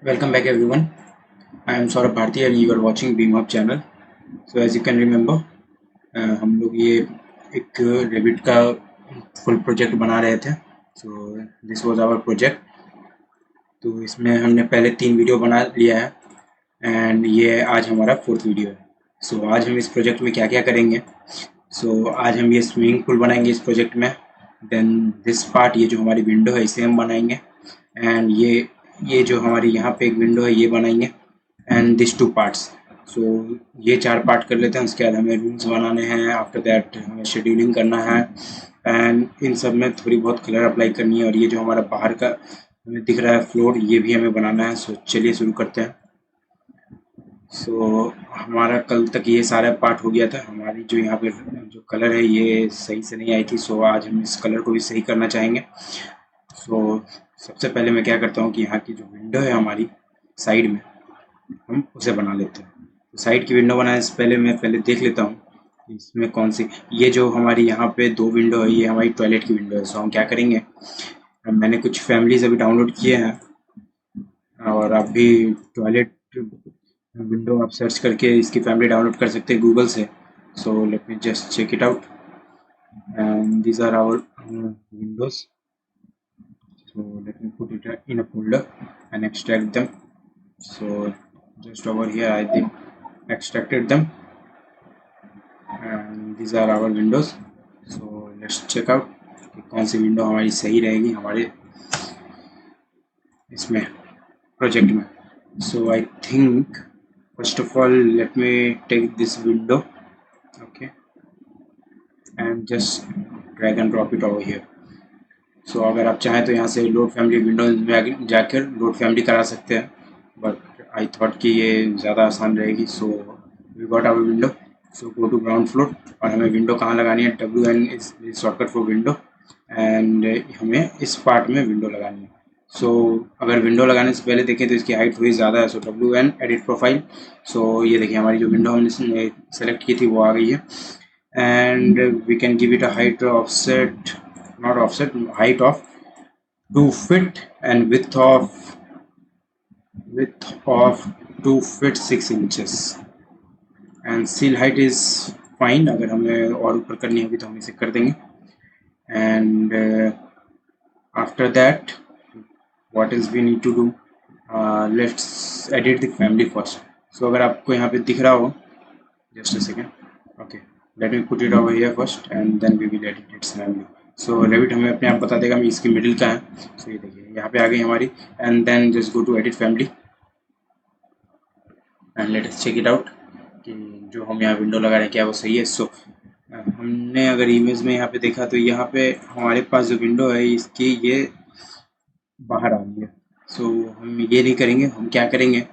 Welcome back everyone. I am Saurabh Bharti and you are watching BeamHub channel. So as you can remember, हम लोग ये एक Revit का full project बना रहे थे. So this was our project. तो इसमें हमने पहले 3 वीडियो बना लिया है एंड ये आज हमारा 4th वीडियो है. So आज हम इस प्रोजेक्ट में क्या क्या करेंगे. So आज हम ये स्विमिंग पूल बनाएंगे इस प्रोजेक्ट में. देन दिस पार्ट, ये जो हमारी विंडो है इसे हम बनाएंगे एंड ये जो हमारी यहाँ पे एक विंडो है ये बनाएंगे एंड दिस 2 पार्ट्स. सो ये 4 पार्ट कर लेते हैं. उसके बाद हमें रूम्स बनाने हैं. आफ्टर दैट हमें शेड्यूलिंग करना है एंड इन सब में थोड़ी बहुत कलर अप्लाई करनी है. और ये जो हमारा बाहर का हमें दिख रहा है फ्लोर, ये भी हमें बनाना है. सो चलिए शुरू करते हैं. सो हमारा कल तक ये सारा पार्ट हो गया था. हमारी जो यहाँ पे जो कलर है ये सही से नहीं आई थी. सो आज हम इस कलर को भी सही करना चाहेंगे. सो सबसे पहले मैं क्या करता हूँ कि यहाँ की जो विंडो है हमारी साइड में, हम उसे बना लेते हैं. तो साइड की विंडो बनाने से पहले मैं देख लेता हूँ कि इसमें कौन सी, ये जो हमारी यहाँ पे 2 विंडो है ये हमारी टॉयलेट की विंडो है. सो हम क्या करेंगे, मैंने कुछ फैमिलीज अभी डाउनलोड किए हैं और आप भी टॉयलेट विंडो आप सर्च करके इसकी फैमिली डाउनलोड कर सकते हैं गूगल से. So let me just check it out and these are our windows. So let me put it in a folder and extract them. So just over here I think extracted them and these are our windows. So let's check out कि कौन सी window हमारी सही रहेगी हमारे इसमें project में. So I think first of all let me take this window, okay, and just drag and drop it over here. So अगर आप चाहें तो यहाँ से लोड फैमिली विंडोज में जाकर लोड फैमिली करा सकते हैं, बट आई थॉट कि ये ज़्यादा आसान रहेगी. So we got our window. So go to ground floor और हमें विंडो कहाँ लगानी है, WN is shortcut for window and हमें इस पार्ट में विंडो लगानी है. सो अगर विंडो लगाने से पहले देखें तो इसकी हाइट थोड़ी ज़्यादा है. सो WN एडिट प्रोफाइल. सो ये देखिए हमारी जो विंडो हमने सेलेक्ट की थी वो आ गई है and we can give it a height offset, not offset, height of 2 feet and width of 2 feet 6 inches and seal height is fine. अगर हमें और ऊपर करनी होगी तो हम इसे कर देंगे. and after that what else we need to do, let's edit the family first. so अगर आपको यहाँ पे दिख रहा हो, just a second, okay, let me put it over here first and then we will edit its family. So Revit हमें अपने आप बता देगा मैं इसकी मिडिल का है. so ये देखिए यहाँ पे आ गई हमारी and then just go to edit family and let us check it out कि जो हम यहाँ विंडो लगा रहे हैं क्या वो सही है. so हमने अगर इमेज में यहाँ पे देखा तो यहाँ पे हमारे पास जो विंडो है इसकी ये बाहर आ गई है. so हम ये नहीं करेंगे. हम क्या करेंगे,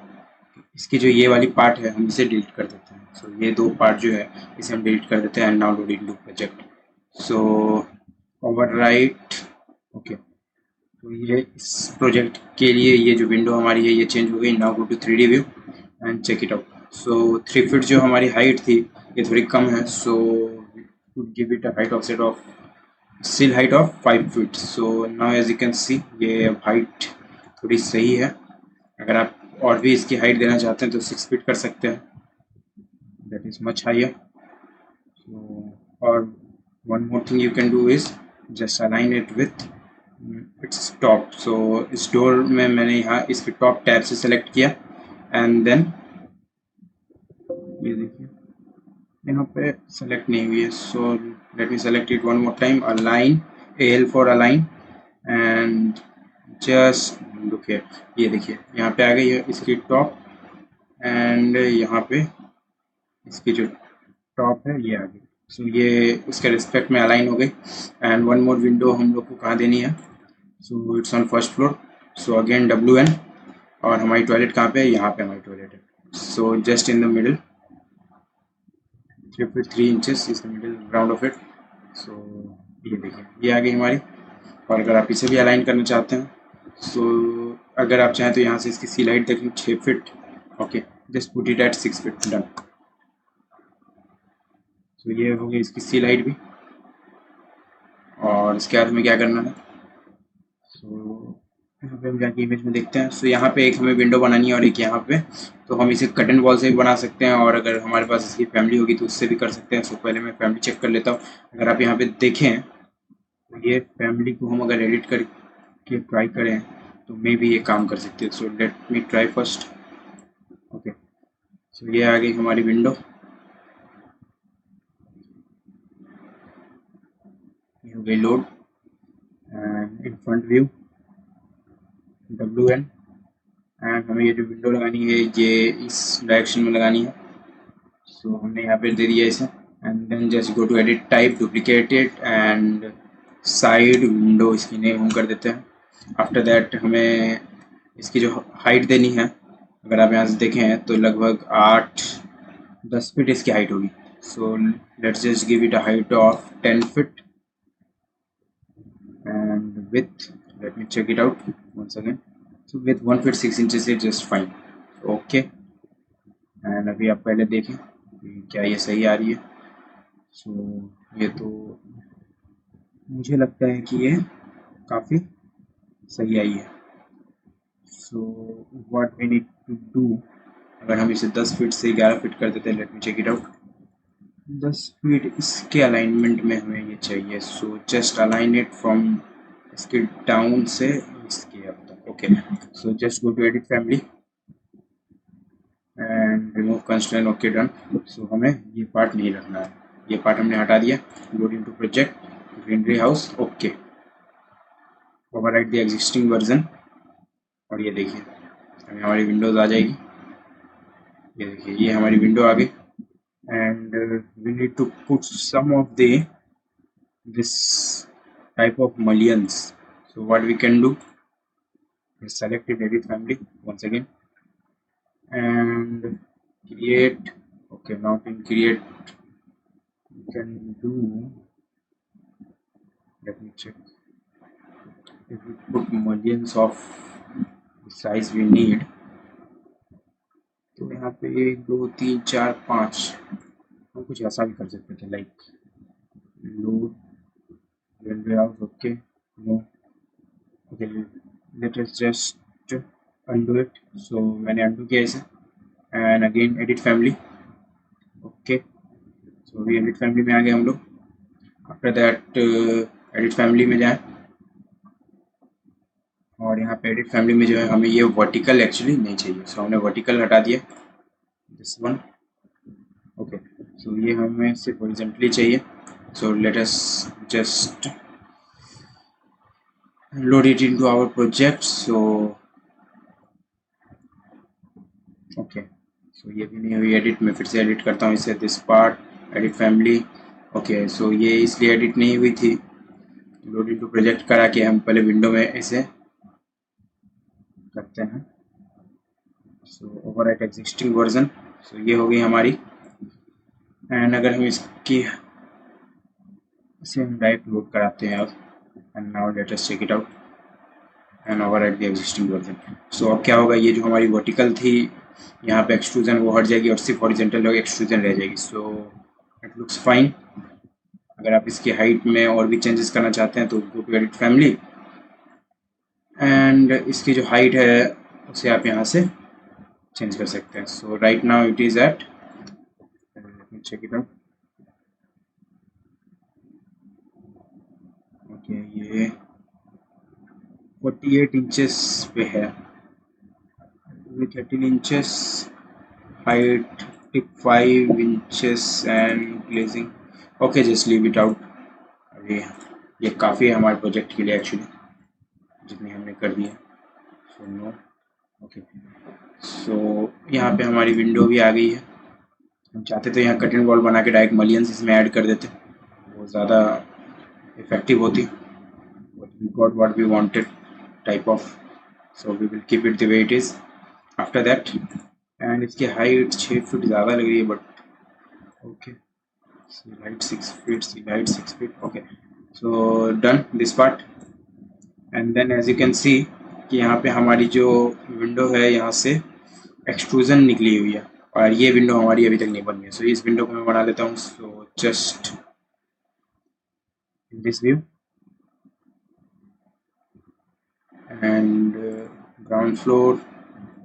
इसकी जो ये वाली पार्ट है हम इसे डिलीट कर देते हैं. सो ये 2 पार्ट जो है इसे हम डिलीट कर देते हैं and now load into project. So overwrite, okay. तो ये इस प्रोजेक्ट के लिए ये जो विंडो हमारी है ये चेंज हो गई. Now go to 3D view and check it out. So 3 feet जो हमारी हाइट थी ये थोड़ी कम है. So give it a height offset of still height of 5 feet. so now as you can see ये हाइट थोड़ी सही है. अगर आप और भी इसकी हाइट देना चाहते हैं तो 6 फीट कर सकते हैं. that is much higher. So, or one more thing you can do is just align it with its top. so इस डोर में मैंने यहाँ इसके टॉप टैब से सेलेक्ट किया एंड देन ये देखिए यहाँ पे सेलेक्ट नहीं हुई है. So let me select it one more time. Align, AL for align and just look here. ये देखिए यहाँ पे आ गई है इसकी टॉप एंड यहाँ पे इसकी जो टॉप है ये आ गई. सो ये उसके रिस्पेक्ट में अलाइन हो गई. एंड वन मोर विंडो हम लोग को कहाँ देनी है, so it's on first floor. So again WN और हमारी टॉयलेट कहाँ पे है, यहाँ पे हमारी टॉयलेट है. So just in the middle 3 feet 3 inches is the middle ground of it. So ये देखिए ये आ गई हमारी. और अगर आप इसे भी अलाइन करना चाहते हैं सो अगर आप चाहें तो यहाँ से इसकी सी लाइट देखें 6 feet. Okay, just put it at 6 feet. Done. तो ये हो गई इसकी सी लाइट भी. और इसके बाद में क्या करना है, सो यहाँ पे हम जाके इमेज में देखते हैं। सो यहाँ पे एक हमें विंडो बनानी है और एक यहाँ पे। तो हम इसे कट एंड वॉल से भी बना सकते हैं, और अगर हमारे पास इसकी फैमिली होगी तो उससे भी कर सकते हैं। सो पहले मैं फैमिली चेक कर लेता हूँ। अगर आप यहाँ पे देखें तो ये फैमिली को हम अगर एडिट करके ट्राई करें तो मे भी ये काम कर सकती है। So let me try first. Okay, so ये आ गई हमारी विंडो। ये हो गई load. And in front view WN। And हमें ये जो विंडो लगानी है ये इस डायरेक्शन में लगानी है। सो हमने यहाँ पे दे दिया इसे। And then just go to edit type, duplicate it and side window इसकी नेम हम कर देते हैं। आफ्टर दैट हमें इसकी जो हाइट देनी है, अगर आप यहाँ से देखें तो लगभग 8-10 फीट इसकी हाइट होगी। सो let's just give it a height of 10 feet and width, let me check it out once again. So with 1 feet 6 inches is just fine. Okay, and अभी आप पहले देखें कि क्या ये सही आ रही है। सो ये तो मुझे लगता है कि ये काफ़ी सही आई है। So what we need to do, अगर हम इसे 10 फीट से 11 फीट कर देते हैं, let me check it out. 10 feet इसके अलाइनमेंट में हमें ये चाहिए। So just align it from इसके डाउन से इसके अप तक। Okay, so just go to edit family and remove constraint. Okay, done. So हमें ये पार्ट नहीं रखना है, ये पार्ट हमने हटा दिया। Load into project, greenery house. Okay, overwrite the existing version. और ये देखिए हमें हमारी विंडोज़ आ जाएगी। ये देखिए ये हमारी विंडो आ गई। and we need to put some of this type of mullions. So what we can do is select it, edit family once again and create. Okay, not in create, we can do, let me check, if we put mullions of the size we need, तो यहाँ पे 1 2 3 4 5 हम कुछ ऐसा भी कर सकते थे, like load railway house. Okay, no, okay, let us just undo it. So मैंने undo किया इसे and again edit family. Okay, so अभी edit family में आ गए हम लोग। आफ्टर दैट edit family में जाएं और यहाँ पे edit family में जो है हमें ये वर्टिकल एक्चुअली नहीं चाहिए। सो हमने वर्टिकल हटा दिया, दिस वन। ओके, सो ये हमें सिर्फ हॉरिजॉन्टली चाहिए। So let us just load it into our project. So okay, so ये भी नहीं हुई एडिट। मैं फिर से एडिट करता हूँ इसे, this part edit family. Okay, so ये इसलिए एडिट नहीं हुई थी, लोड इनटू प्रोजेक्ट करा के हम पहले विंडो में इसे करते हैं। सो ओवरराइट एग्जिस्टिंग वर्जन। सो ये हो गई हमारी। एंड अगर हम इसकी इसे हम डायरेक्ट लोड कराते हैं अब, and now let us check it out and overwrite the existing version. So अब क्या होगा, ये जो हमारी वर्टिकल थी यहाँ पे एक्सट्रूजन वो हट जाएगी और सिर्फ हॉरिजॉन्टल एक्सट्रूजन रह जाएगी। So it looks fine. अगर आप इसकी हाइट में और भी चेंजेस करना चाहते हैं तो go to edit family and इसकी जो हाइट है उसे आप यहाँ से चेंज कर सकते हैं। So right now it is at, check it out. Okay, ये 48 इंचेस पे है, 13 inches height, 5 inches and glazing. Okay, just leave it out. अभी ये काफ़ी है हमारे प्रोजेक्ट के लिए एक्चुअली, जितनी हमने कर दिया। सो नो, ओके, सो यहाँ पे हमारी विंडो भी आ गई है। हम चाहते थे यहाँ कट एंड वॉल बना के डायरेक्ट मलियंस इसमें ऐड कर देते, वो ज़्यादा इफेक्टिव होती। But we got what we wanted type of, so we will keep it the way it is. After that and इसकी हाइट 6 फीट ज़्यादा लग रही है, but okay, height 6 feet, height 6 feet. Okay, so done this part. And then as you can see कि यहाँ पे हमारी जो विंडो है यहाँ से एक्सट्रूजन निकली हुई है और ये विंडो हमारी अभी तक नहीं बनी है। सो इस विंडो को मैं बना लेता हूँ। So just in this view and ground floor,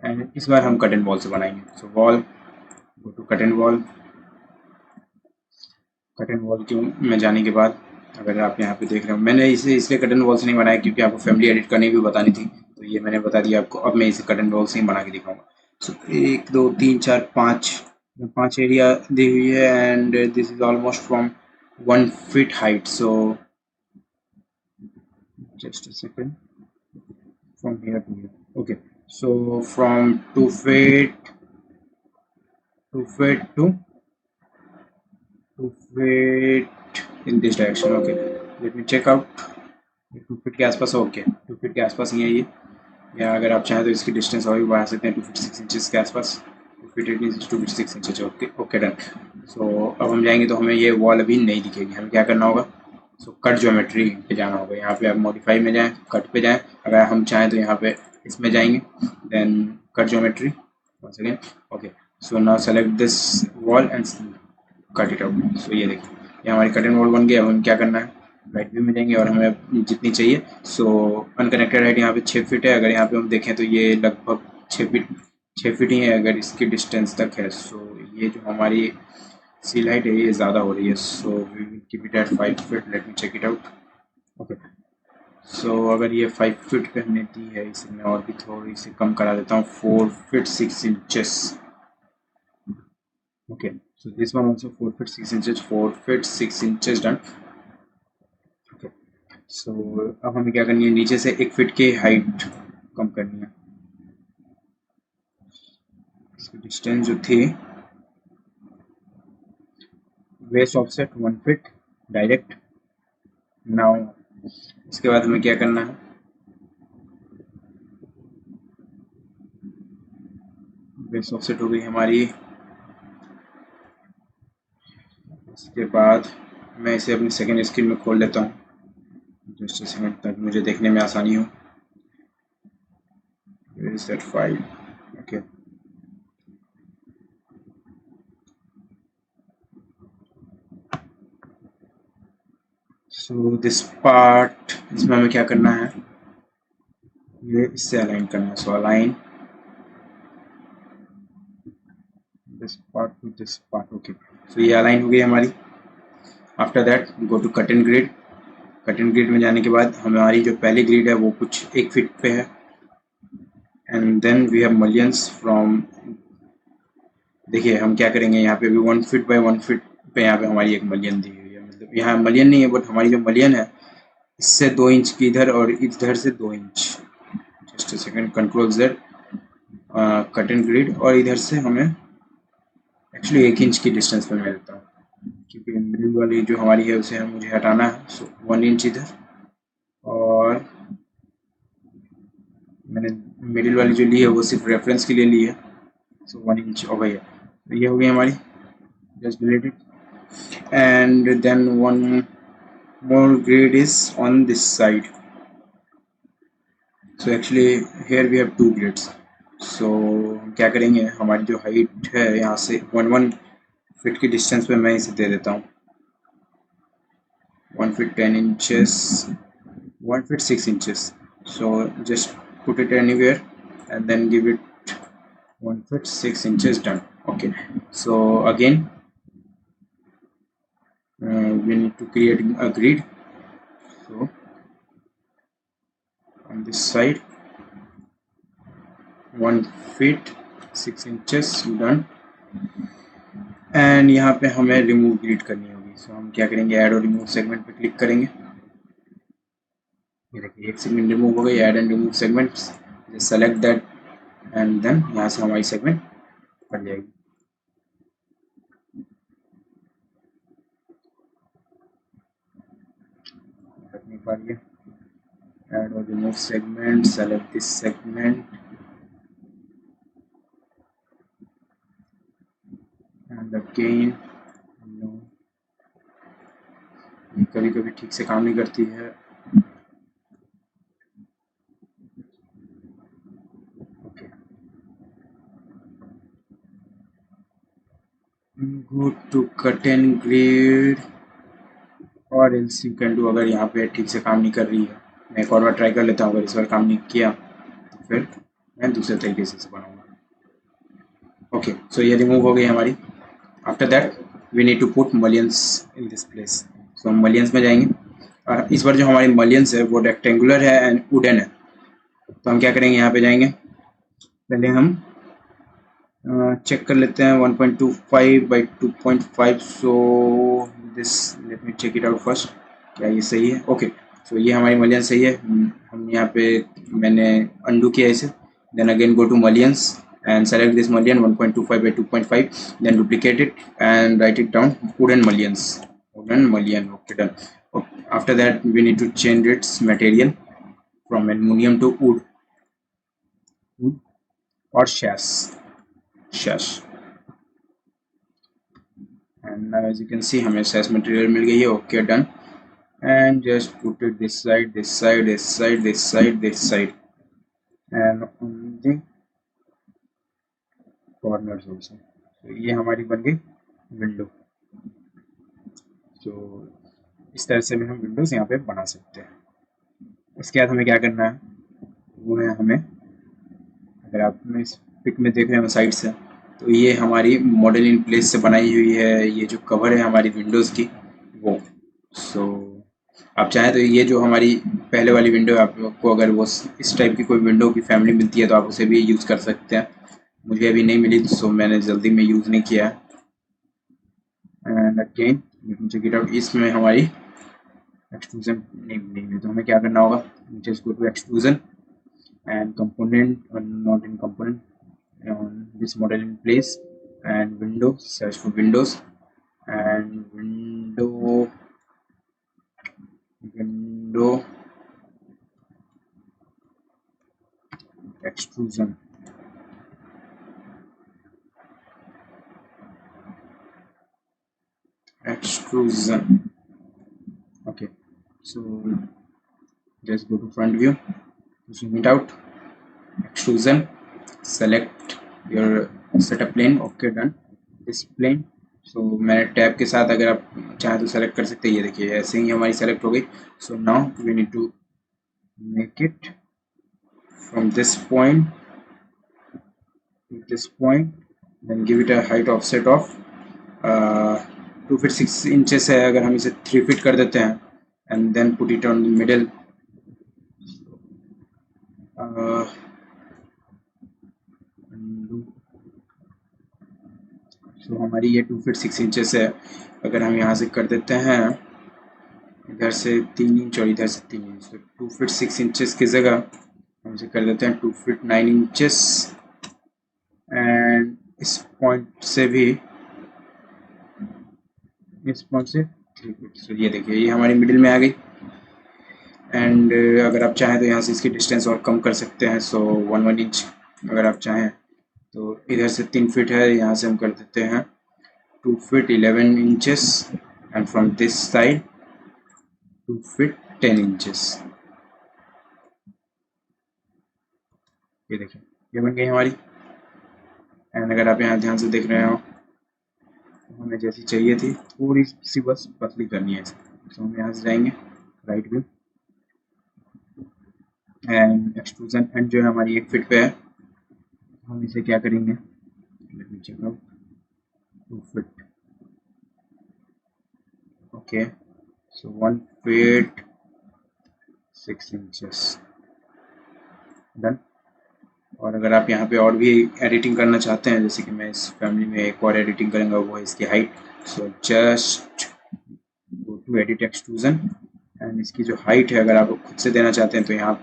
and इस बार हम कट एंड वॉल से बनाएंगे. So wall, go to cut and wall. Cut and wall के में जाने के बाद अगर आप यहाँ पे देख रहे हो, मैंने इसे इसलिए कट एंड वॉल से नहीं बनाया क्योंकि आपको फैमिली एडिट करनी भी बतानी थी, तो ये मैंने बता दिया आपको. अब मैं इसे कट एंड वॉल से ही बना के दिखाऊंगा. सो 1 2 3 4 5 एरिया दी हुई है and this is almost from 1 feet height. So just a second, from here to here. Okay, so from 2 feet to 2 feet in this direction. Okay, let me check out. 2 feet के आसपास. Okay, 2 feet के आसपास ही है ये. या अगर आप चाहें तो इसकी डिस्टेंस और भी बढ़ा सकते हैं 2 फीट 6 इंचेस के आसपास. 2 feet 8 inch 2 feet 6 inches. Okay okay, done. So अब हम जाएंगे तो हमें ये वॉल अभी नहीं दिखेगी. हमें क्या करना होगा? सो कट ज्योमेट्री पे जाना होगा. यहाँ पे आप मॉडिफाई में जाएं, कट पे जाएं. अगर हम चाहें तो यहाँ पे इसमें जाएंगे, then cut geometry. once again. Okay, so now select this wall and cut it out. So ये देखिए, ये हमारी कट एंड वॉल बन गई. अब हम क्या करना है? राइट व्यू में जाएंगे और हमें जितनी चाहिए. सो अनकनेक्टेड हाइट यहाँ पे 6 फीट है. अगर यहाँ पे हम देखें तो ये लगभग 6 फीट ही है अगर इसकी डिस्टेंस तक है. सो ये जो हमारी सील हाइट है ये ज़्यादा हो रही है. So we will keep it at 5 feet. Let me check it out. Okay, so अगर ये 5 फीट पे हमने दी है, इसे मैं और भी थोड़ी सी कम करा देता हूँ. 4 feet 6 inches. Okay, so this one also 4 feet 6 inches, 4 feet 6 inches done. Okay, so अब हमें क्या करनी है? नीचे से 1 फीट की हाइट कम करनी है. इसकी डिस्टेंस जो थी, west offset 1 feet direct. Now इसके बाद हमें क्या करना है? वेस्ट ऑफसेट हो गई हमारी. इसके बाद मैं इसे अपनी सेकेंड स्क्रीन में खोल लेता हूँ जस्ट सेकंड तक मुझे देखने में आसानी हो. Where is that file? Okay, so this part, इसमें हमें क्या करना है? ये इससे अलाइन करना है. So align this part to this part. Okay, so ये अलाइन हो गई हमारी. After that go to cut and grid. Cut and grid में जाने के बाद हमारी जो पहली ग्रिड है वो कुछ 1 फीट पे है. And then we have mullions from. देखिए हम क्या करेंगे, यहाँ पे भी 1 फीट बाय 1 फीट पे यहाँ पे हमारी एक मलियन दी हुई है. मतलब यहाँ मलियन नहीं है बट हमारी जो मलियन है इससे 2 इंच की इधर और इधर से 2 inch. Just second, control Z, cut and grid. और इधर से हमें एक्चुअली 1 इंच की डिस्टेंस पे मैं देता हूँ क्योंकि मिडिल वाली जो हमारी है उसे मुझे हटाना है. सो 1 इंच इधर, और मैंने मिडिल वाली जो ली है वो सिर्फ रेफरेंस के लिए ली है. सो 1 इंच हो गई है. तो ये हो गई हमारी. Just delete it. And then one more grid is on this side. So actually here we have 2 grids. So क्या करेंगे, हमारी जो हाइट है यहाँ से 1 फीट की डिस्टेंस पे मैं इसे दे देता हूँ 1 feet 10 inches, 1 feet 6 inches. So just put it anywhere and then give it 1 feet 6 inches. Done. Okay, so again we need to create a grid. So on this side 1 feet 6 inches. Done. And यहाँ पे हमें remove grid करनी होगी. सो हम क्या करेंगे, add और remove segment पे क्लिक करेंगे. ये देखिए एक सेगमेंट रिमूव हो गई. Add and remove segments, select that and then यहाँ से हमारी सेगमेंट बन जाएगी. रखने के बाद ये ऐड और remove segment, select this segment and again no, ये कभी कभी ठीक से काम नहीं करती है. Okay, go to cut and grid और एल्स यू कैन डू. अगर यहाँ पे ठीक से काम नहीं कर रही है मैं एक और बार ट्राई कर लेता हूँ, अगर इस बार काम नहीं किया तो फिर मैं दूसरे तरीके से बनाऊँगा। ओके, सो ये रिमूव हो गई हमारी। After that we need to put mullions in this place. So हम मलियंस में जाएंगे, और इस बार जो हमारी मलियंस है वो रेक्टेंगुलर है एंड वुडन है। तो हम क्या करेंगे, यहाँ पे जाएंगे, पहले हम चेक कर लेते हैं 1.25 by 2.5। So this, let me check it out first, क्या ये सही है? ओके, सो ये हमारी मलियंस सही है। हम यहाँ पे, मैंने अंडू किया इसे, then again go to mullions and select this mullion 1.25 by 2.5, then duplicate it and write it down, wooden mullions, wooden mullion. Okay, done. Okay. After that we need to change its material from aluminum to wood or sash. And now as you can see हमें sash material मिल गई है। Okay, done. And just put it this side, this side, this side, this side, this side, and on the corners also. So ये हमारी बन गई window. तो इस तरह से भी हम विंडोज़ यहाँ पे बना सकते हैं। इसके बाद हमें क्या करना है, वो है हमें, अगर आप इस पिक में देख रहे हैं साइड से, तो ये हमारी मॉडल इन प्लेस से बनाई हुई है, ये जो कवर है हमारी विंडोज़ की वो। सो आप चाहें तो ये जो हमारी पहले वाली विंडो है, आपको अगर वो इस टाइप की कोई विंडो की फैमिली मिलती है तो आप उसे भी यूज़ कर सकते हैं। मुझे अभी नहीं मिली, सो मैंने जल्दी में यूज़ नहीं किया है। And again check it out, इसमें हमारी एक्सट्रूजन नहीं है, तो हमें क्या करना होगा, just go to extrusion and component, not in component, on this model in place, and window, search for windows, and window extrusion. Okay, so just go to front view, zoom it out, extrusion, select your setup plane. Okay, done. This plane, सो मैंने tab के साथ, अगर आप चाहें तो select कर सकते हैं। ये देखिए ऐसे ही हमारी सेलेक्ट हो गई। So now we need to make it from this point to this point, then give it a height offset of 2 feet 6 inches है। अगर हम इसे 3 feet कर देते हैं and then put it on the middle, so हमारी ये 2 feet 6 inches है। अगर हम यहाँ से कर देते हैं इधर से 3 इंच और इधर से 3 इंच, तो 2 feet 6 inches की जगह हम इसे कर देते हैं 2 feet 9 inches। एंड इस पॉइंट से भी, इस पॉइंट से 3 feet। so ये देखिए ये हमारी मिडिल में आ गई। एंड अगर आप चाहें तो यहाँ से इसकी डिस्टेंस और कम कर सकते हैं। सो 1 इंच अगर आप चाहें तो, इधर से 3 feet है, यहाँ से हम कर देते हैं 2 feet 11 inches, and from this side 2 feet 10 inches। ये देखिए ये बन गई हमारी। एंड अगर आप यहाँ ध्यान से देख रहे हो, हमें जैसी चाहिए थी थोड़ी सी बस पतली करनी है। तो हम यहाँ से जाएंगे right view and extrusion, and जो है हमारी 1 feet पे है, हम इसे क्या करेंगे, let me check out, 2 feet। Okay, so 1 feet 6 inches, done. और अगर आप यहाँ पे और भी एडिटिंग करना चाहते हैं, जैसे कि मैं इस फैमिली में एक और एडिटिंग करूँगा, वो है इसकी height. So just go to edit extrusion, and इसकी जो हाइट है अगर आप खुद से देना चाहते हैं तो यहाँ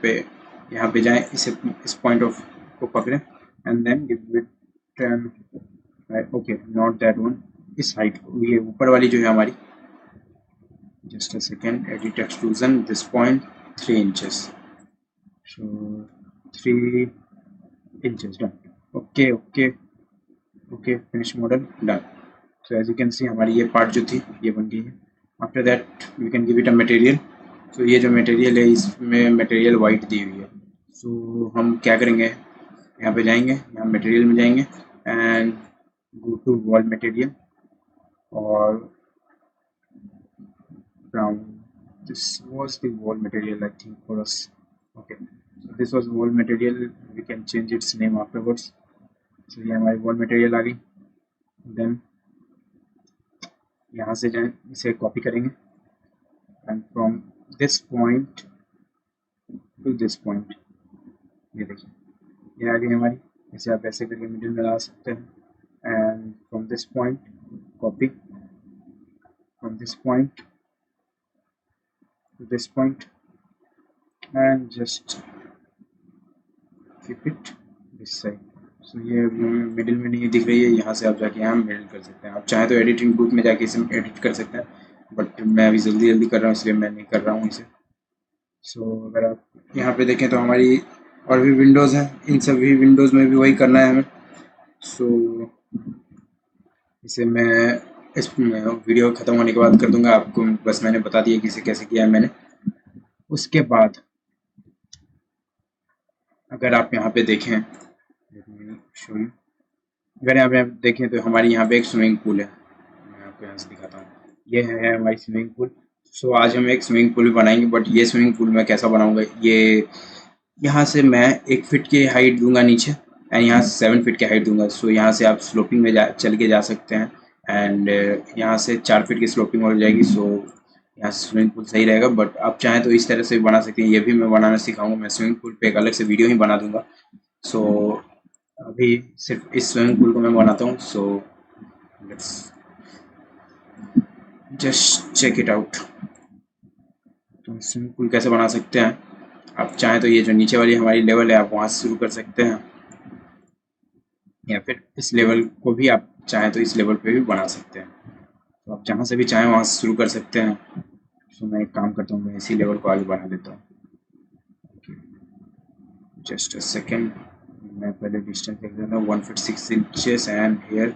पे जाएं, इसे इस पॉइंट ऑफ को पकड़ें and then give it 10। Okay, not that one, इस हाइट को, ये ऊपर वाली जो है हमारी, just a second, edit extrusion, this point 3 inches, so 3 inches, done। Okay okay okay, finish model, done. So as you can see हमारी ये पार्ट जो थी ये बन गई है। After that we can give it a material. So ये जो मटेरियल है इसमें मटेरियल वाइट दी हुई है। सो हम क्या करेंगे, यहाँ पे जाएंगे, यहाँ मटेरियल में जाएंगे and go to wall material और brown this was the wall material, I think, for us. Okay, so this was wall material. We can change its name afterwards. So ये हमारी wall material आ गई. Then यहाँ से जाएं, इसे copy करेंगे and from this point to this point, ये देखिए ये आ गई हमारी. इसे आप ऐसे करके मिडिल में ला सकते हैं and from this point copy, from this point to this point and just keep it this side. So ये मिडिल में नहीं दिख रही है, यहाँ से आप जाके यहाँ मिडिल कर सकते हैं. आप चाहे तो एडिटिंग टूल में जाके इसे एडिट कर सकते हैं, बट मैं अभी जल्दी कर रहा हूँ इसलिए मैं नहीं कर रहा हूँ इसे. सो अगर आप यहाँ पे देखें तो हमारी और भी विंडोज़ हैं, इन सभी विंडोज़ में भी वही करना है हमें. सो इसे मैं इस वीडियो ख़त्म होने के बाद कर दूंगा. आपको बस मैंने बता दिया कि इसे कैसे किया है मैंने. उसके बाद अगर आप यहाँ पे देखें, अगर यहाँ पे देखें तो हमारी यहाँ पे एक स्विमिंग पूल है. मैं आपको यहाँ से दिखाता हूँ. ये है हमारी स्विमिंग पूल. सो आज हम एक स्विमिंग पूल बनाएंगे, बट ये स्विमिंग पूल मैं कैसा बनाऊंगा, ये यहाँ से मैं 1 फीट की हाइट दूंगा नीचे एंड यहाँ से 7 फीट की हाइट दूंगा. सो यहाँ से आप स्लोपिंग में चल के जा सकते हैं एंड यहाँ से 4 फीट की स्लोपिंग हो जाएगी. सो यहाँ से स्विमिंग पूल सही रहेगा, बट आप चाहें तो इस तरह से भी बना सकते हैं. ये भी मैं बनाना सिखाऊंगा. मैं स्विमिंग पूल पे एक अलग से वीडियो ही बना दूंगा. सो अभी सिर्फ इस स्विमिंग पूल को मैं बनाता हूँ. So let's just check it out. तो स्विमिंग पूल कैसे बना सकते हैं, आप चाहें तो ये जो नीचे वाली हमारी लेवल है आप वहाँ से शुरू कर सकते हैं, या फिर इस लेवल को भी आप चाहें तो इस लेवल पे भी बना सकते हैं. तो आप जहाँ से भी चाहें वहाँ से शुरू कर सकते हैं. तो मैं एक काम करता हूँ, मैं इसी लेवल को आगे बढ़ा देता हूँ. जस्ट अ सेकेंड, मैं पहले डिस्टेंस देख लेता हूँ. 1 feet 6 inches and here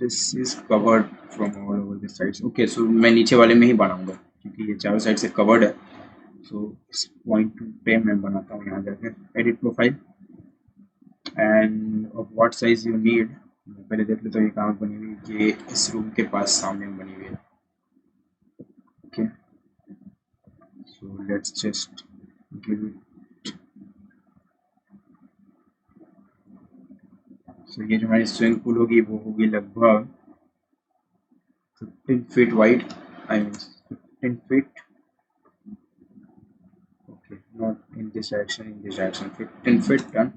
this is covered from all over the sides. Okay, so मैं नीचे वाले में ही बनाऊंगा क्योंकि ये चारों साइड से कवर्ड है. सो इस पॉइंट पे मैं बनाता हूँ यहाँ जाके edit profile end of what size you need. मैं पहले देख लेता हूँ ये कहाँ बनी हुई है. ये इस रूम के पास सामने में बनी हुई है. Okay, so let's just give it. So ये जो हमारी स्विमिंग पूल होगी वो होगी लगभग 15 feet wide. I mean 15 feet. Okay, not in this direction, in this direction. 15 feet done.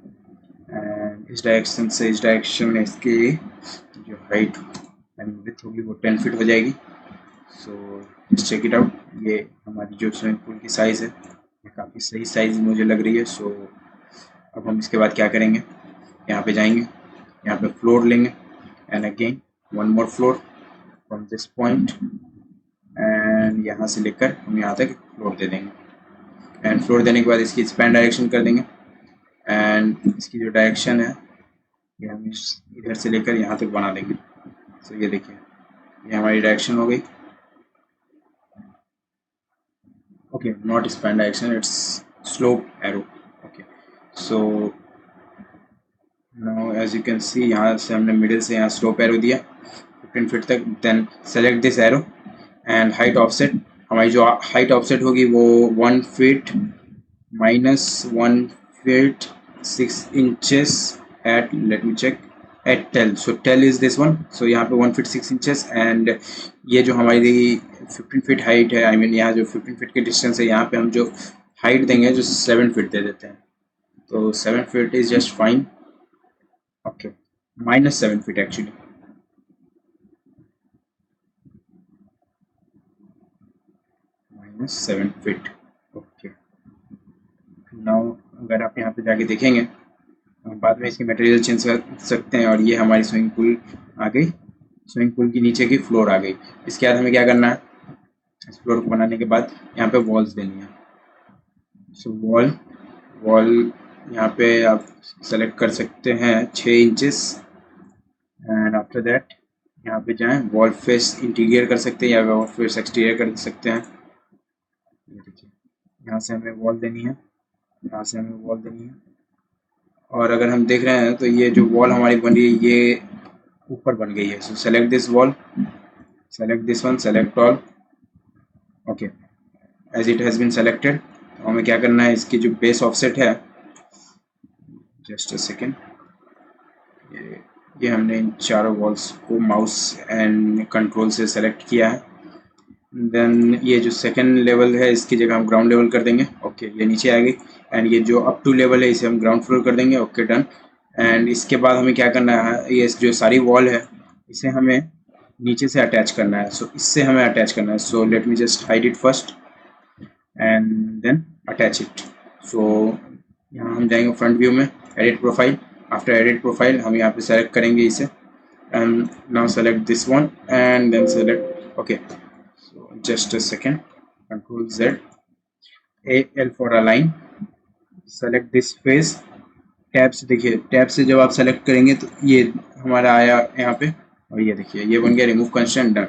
And इस डायरेक्शन से इस डायरेक्शन में इसकी जो हाइट आई मीन विड्थ होगी वो 10 फीट हो जाएगी. So just check it out. ये हमारी जो स्विमिंग पूल की साइज़ है ये काफ़ी सही साइज़ मुझे लग रही है. सो अब हम इसके बाद क्या करेंगे, यहाँ पे जाएंगे, यहाँ पे फ्लोर लेंगे and again 1 more floor from this point and यहाँ से लेकर हम यहाँ तक फ्लोर दे देंगे. एंड फ्लोर देने के बाद इसकी स्पैन डायरेक्शन कर देंगे एंड इसकी जो डायरेक्शन है ये हम इधर से लेकर यहाँ तक बना देंगे. सो ये देखिए ये हमारी डायरेक्शन हो गई. Okay, not span direction, it's slope arrow. Okay, so now as you can see यहाँ से हमने मिडिल से यहाँ स्लोप एरो दिया 15 फीट तक. Then select this arrow and height offset. हमारी जो हाइट ऑफसेट होगी वो 1 feet -1 feet 6 inches at, let me check, at tail. So tail is this one. So यहाँ पे 1 फीट 6 इंचेस एंड ये जो हमारी 15 फीट हाइट है, आई मीन यहाँ जो 15 फीट की डिस्टेंस है यहाँ पे हम जो हाइट देंगे जो 7 फीट दे देते हैं. तो 7 feet is just fine. Okay, -7 feet actually. -7 feet. Okay, now अगर आप यहाँ पे जाके देखेंगे बाद में इसकी मटेरियल चेंज कर सकते हैं. और ये हमारी स्विमिंग पूल आ गई. स्विमिंग पूल की नीचे की फ्लोर आ गई. इसके बाद हमें क्या करना है, इस फ्लोर को बनाने के बाद यहाँ पे वॉल्स देनी है. सो वॉल यहाँ पे आप सेलेक्ट कर सकते हैं 6 इंचेस एंड आफ्टर दैट यहाँ पे जाएं, वॉल फेस इंटीरियर कर सकते हैं या वॉल फेस एक्सटीरियर कर सकते हैं. ये देखिए यहाँ से हमें वॉल देनी है, यहाँ से हमें वॉल देनी है. और अगर हम देख रहे हैं तो ये जो वॉल हमारी बन रही है ये ऊपर बन गई है. So select this wall, select this one, select all. Okay, as it has been selected. तो हमें क्या करना है, इसकी जो बेस ऑफसेट है, जस्ट अ सेकेंड, ये हमने इन चारों वॉल्स को माउस एंड कंट्रोल से सेलेक्ट किया है। देन ये जो सेकेंड लेवल है इसकी जगह हम ग्राउंड लेवल कर देंगे। ओके, ये नीचे आ गई। एंड ये जो अप टू लेवल है इसे हम ग्राउंड फ्लोर कर देंगे। Okay, done. एंड इसके बाद हमें क्या करना है, ये जो सारी वॉल है इसे हमें नीचे से अटैच करना है। सो इससे हमें अटैच करना है। So let me just hide it first and then attach it. So यहाँ हम जाएंगे फ्रंट व्यू में, edit profile. After edit profile हम यहाँ पे सेलेक्ट करेंगे इसे and now select this one and then select. Okay, so just a second, control Z, AL for align, select this face। Tab से देखिए, टैब से जब आप सेलेक्ट करेंगे तो ये हमारा आया यहाँ पे, और ये देखिए ये बन गया रिमूव कंस्ट्रेंट, डन।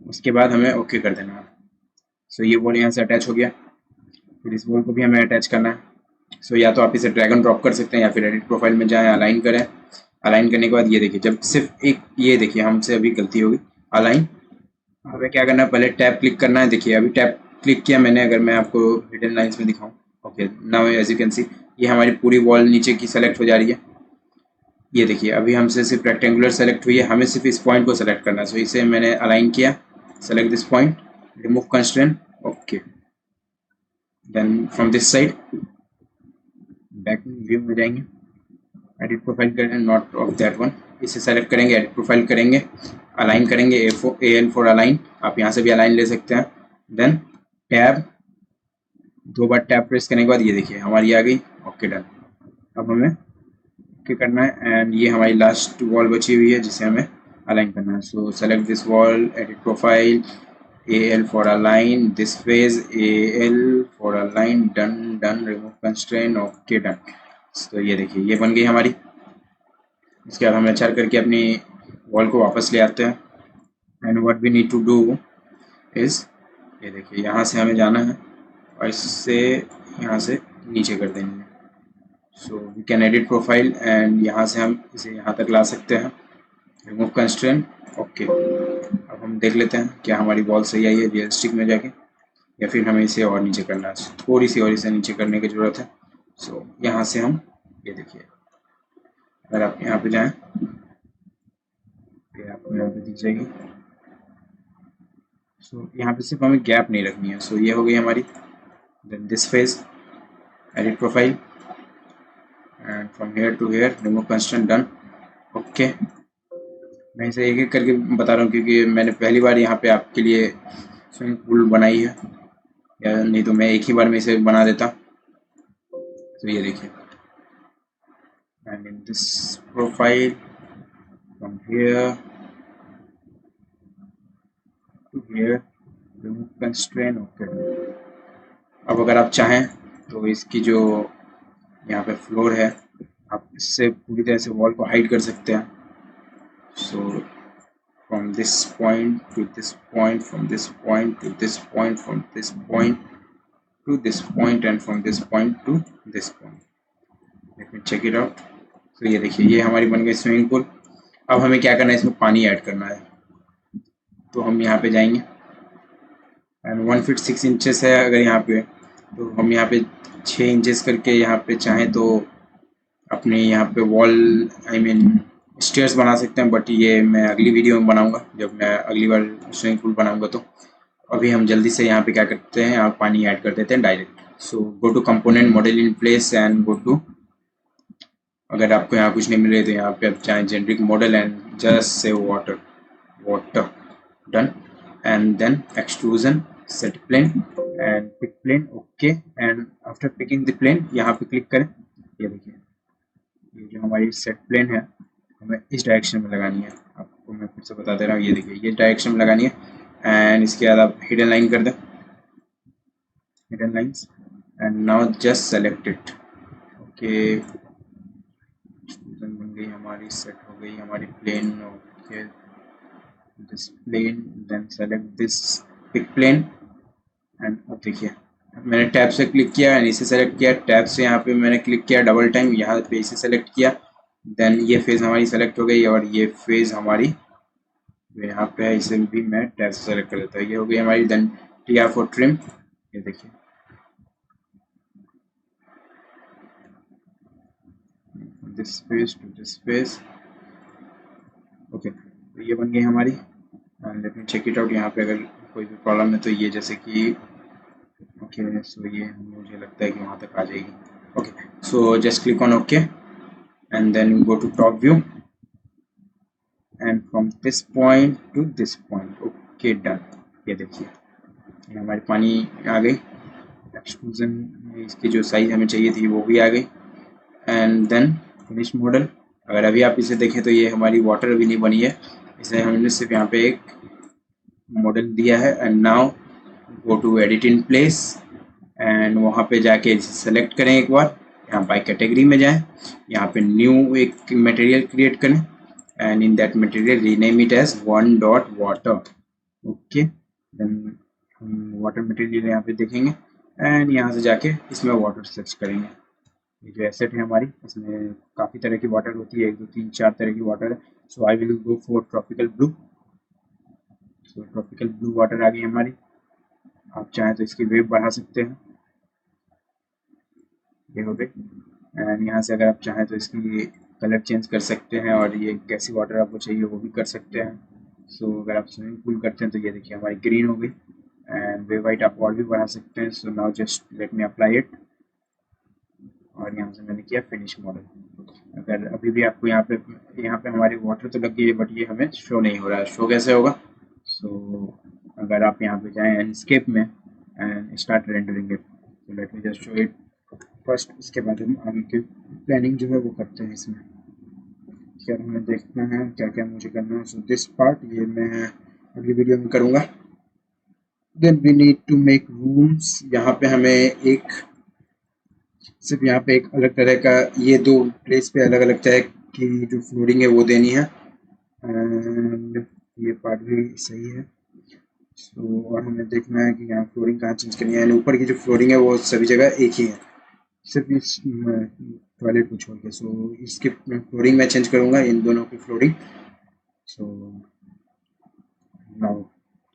उसके बाद हमें ओके कर देना है। सो ये वॉल यहाँ से अटैच हो गया। फिर इस वॉल को भी हमें अटैच करना है। सो या तो आप इसे ड्रैग एंड ड्रॉप कर सकते हैं या फिर एडिट प्रोफाइल में जाएं, अलाइन करें। अलाइन करने के बाद ये देखिए, जब सिर्फ एक, ये देखिए हमसे अभी गलती होगी, अलाइन। हमें क्या करना है, पहले टैब क्लिक करना है। देखिए अभी टैब क्लिक किया मैंने, अगर मैं आपको हिडन लाइंस में दिखाऊं। Okay, now as you can see ये हमारी पूरी वॉल नीचे की सेलेक्ट हो जा रही है। ये देखिए अभी हमसे सिर्फ रेक्टेंगुलर सेलेक्ट हुई है, हमें सिर्फ इस पॉइंट को सेलेक्ट करना है। सो इसे मैंने अलाइन किया, select this point, remove constraint. Okay, then from this side back view में जाएंगे, एडिट प्रोफाइल करेंगे, नॉट ऑफ दैट वन, इसे सेलेक्ट करेंगे, एडिट प्रोफाइल करेंगे, अलाइन करेंगे, AL फॉर अलाइन। आप यहाँ से भी अलाइन ले सकते हैं। देन टैब, 2 बार टैब प्रेस करने के बाद ये देखिए हमारी आ गई। Okay, done. अब हमें ओके करना है एंड ये हमारी लास्ट वॉल बची हुई है जिसे हमें अलाइन करना है। So select this wall, edit profile, AL for align, this phase, AL for align, done done, remove constraint. Okay, done. तो ये देखिए ये बन गई हमारी। इसके बाद हम HR करके अपनी वॉल को वापस ले आते हैं and what we need to do is, ये देखिए यहाँ से हमें जाना है और इससे यहाँ से नीचे कर देंगे। So we can edit profile and यहाँ से हम इसे यहाँ तक ला सकते हैं, रिमूव कंस्ट्रेंट। ओके, अब हम देख लेते हैं क्या हमारी वॉल सही आई है रियलिस्टिक में जाके, या फिर हमें इसे और नीचे करना है। थोड़ी सी और इसे नीचे करने की ज़रूरत है। सो यहाँ से हम, ये देखिए अगर आप यहाँ पे जाएँ फिर आपको यहाँ पे दिख जाएगी। सो यहाँ पे सिर्फ हमें गैप नहीं रखनी है। सो ये हो गई हमारी। Then this phase, edit profile and from here to here, remove constraint, done. Okay, मैं इसे एक एक करके बता रहा हूँ क्योंकि मैंने पहली बार यहाँ पे आपके लिए स्विमिंग पूल बनाई है, या नहीं तो मैं एक ही बार में इसे बना देता। तो ये देखिए, and in this profile from here to here, remove constraint. Okay, अब अगर आप चाहें तो इसकी जो यहाँ पे फ्लोर है, आप इससे पूरी तरह से वॉल को हाइड कर सकते हैं। So from this point to this point, from this point to this point, from this point to this point and from this point to this point. Let me check it out. तो ये देखिए ये हमारी बन गई swimming pool. अब हमें क्या करना है, इसमें पानी ऐड करना है। तो हम यहाँ पे जाएंगे एंड 1 फीट 6 इंचेस है अगर यहाँ पे, तो हम यहाँ पे 6 इंचेस करके यहाँ पे चाहें तो अपने यहाँ पे वॉल, आई मीन स्टेयर्स बना सकते हैं। बट ये मैं अगली वीडियो में बनाऊंगा, जब मैं अगली बार स्विमिंग पूल बनाऊंगा। तो अभी हम जल्दी से यहाँ पे क्या करते हैं, आप पानी ऐड कर देते हैं direct. So go to component, model in place and go to, अगर आपको यहाँ कुछ नहीं मिले तो यहाँ पे आप चाहें generic model and just say water, water, done. And then extrusion, set plane and pick plane. Okay, and after picking the plane यहाँ पे क्लिक करें। ये देखिए ये जो हमारी सेट प्लेन है हमें इस डायरेक्शन में लगानी है। आपको मैं फिर से बता दे रहा हूँ, ये देखिए ये डायरेक्शन में लगानी है। एंड इसके बाद आप हिडन लाइन कर दें, hidden lines, and now just select it. Okay, बन गई हमारी, सेट हो गई हमारी plane. Okay, this plane, then select this pick plane and अब देखिए मैंने टैब से क्लिक किया एंड इसे सेलेक्ट किया, टैब से यहाँ पे मैंने क्लिक किया डबल टाइम, यहाँ पे इसे सेलेक्ट किया, देन ये फेज हमारी सेलेक्ट हो गई और ये फेज हमारी जो यहाँ पे है इसे भी मैं टैब से सेलेक्ट कर देता हूँ। ये हो गई हमारी। देन TR फॉर ट्रिम, ये देखिए this face to this face. Okay, तो ये बन गई हमारी। Let me check it out. यहाँ पे अगर कोई भी प्रॉब्लम है तो ये जैसे कि ओके, सो ये मुझे लगता है कि वहाँ तक आ जाएगी। Okay, so just click on okay and then go to top view and from this point to this point. Okay done. ये देखिए ये हमारी पानी आ गई। एक्सट्रूजन इसकी जो साइज हमें चाहिए थी वो भी आ गई। And then finish model. अगर अभी आप इसे देखें तो ये हमारी वाटर अभी नहीं बनी है, इसे हमने सिर्फ यहाँ पे एक मॉडल दिया है। And now go to edit in place and वहाँ पे जाके इसे सेलेक्ट करें एक बार। यहाँ बाय कैटेगरी में जाएं, यहाँ पे न्यू एक मटेरियल क्रिएट करें and in that material rename it as one dot water. Okay, then हम वाटर मटेरियल यहाँ पे देखेंगे एंड यहाँ से जाके इसमें वाटर सर्च करेंगे। ये जो एसेट है हमारी, इसमें काफ़ी तरह की वाटर होती है, 1 2 3 4 तरह की वाटर है। So I will go for tropical blue. So tropical blue water आ गई हमारी। आप चाहें तो इसकी वेव बढ़ा सकते हैं, ये हो गई। एंड यहाँ से अगर आप चाहें तो इसकी कलर चेंज कर सकते हैं और ये कैसी वाटर आपको चाहिए वो भी कर सकते हैं। सो अगर आप स्विमिंग पूल करते हैं तो ये देखिए हमारी ग्रीन हो गई। एंड वेव हाइट आप और भी बढ़ा सकते हैं। So now just let me apply it और यहाँ से मैंने किया फिनिश मॉडल। अगर अभी भी आपको यहाँ पे हमारी वाटर तो लग गई है बट ये हमें शो नहीं हो रहा है। शो कैसे होगा? सो अगर आप यहाँ पे जाएं एंडस्केप में एंड स्टार्ट रेंडरिंग इट, तो late me just show it first. इसके बाद हम आगे की प्लानिंग जो है वो करते हैं। इसमें क्या हमें देखना है, क्या क्या मुझे करना है। सो दिस पार्ट ये मैं अगली वीडियो में करूँगा। Then we need to make rooms. यहाँ पे हमें एक सिर्फ यहाँ पे एक अलग तरह का, ये दो प्लेस पे अलग अलग तरह की जो फ्लोरिंग है वो देनी है। एंड ये पार्ट भी सही है। सो और हमें देखना है कि यहाँ फ्लोरिंग कहाँ चेंज करनी है। ऊपर की जो फ्लोरिंग है वो सभी जगह एक ही है, सिर्फ इस टॉयलेट को छोड़ के। सो इसकी फ्लोरिंग मैं चेंज करूँगा, इन दोनों की फ्लोरिंग। सो नाउ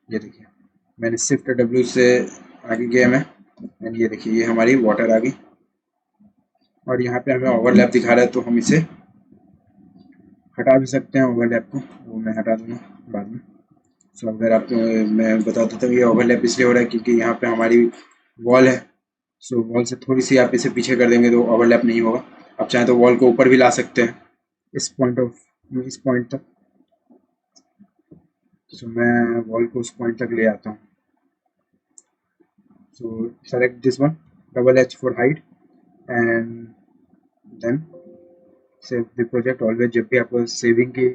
ये देखिए मैंने शिफ्ट W से आगे गया मैं एंड ये देखिए ये हमारी वाटर आ गई। और यहाँ पे हमें ओवरलैप दिखा रहा है तो हम इसे हटा भी सकते हैं, ओवरलैप को, वो मैं हटा दूँगा बाद में। सो अगर आप मैं बता देता हूँ ये ओवरलैप इसलिए हो रहा है क्योंकि यहाँ पे हमारी वॉल है। सो वॉल से थोड़ी सी आप इसे पीछे कर देंगे तो ओवरलैप नहीं होगा। आप चाहें तो वॉल को ऊपर भी ला सकते हैं इस पॉइंट तक। सो मैं वॉल को उस पॉइंट तक ले आता हूँ। So select this one, double H for height and then save the project. Always जब भी आपको सेविंग की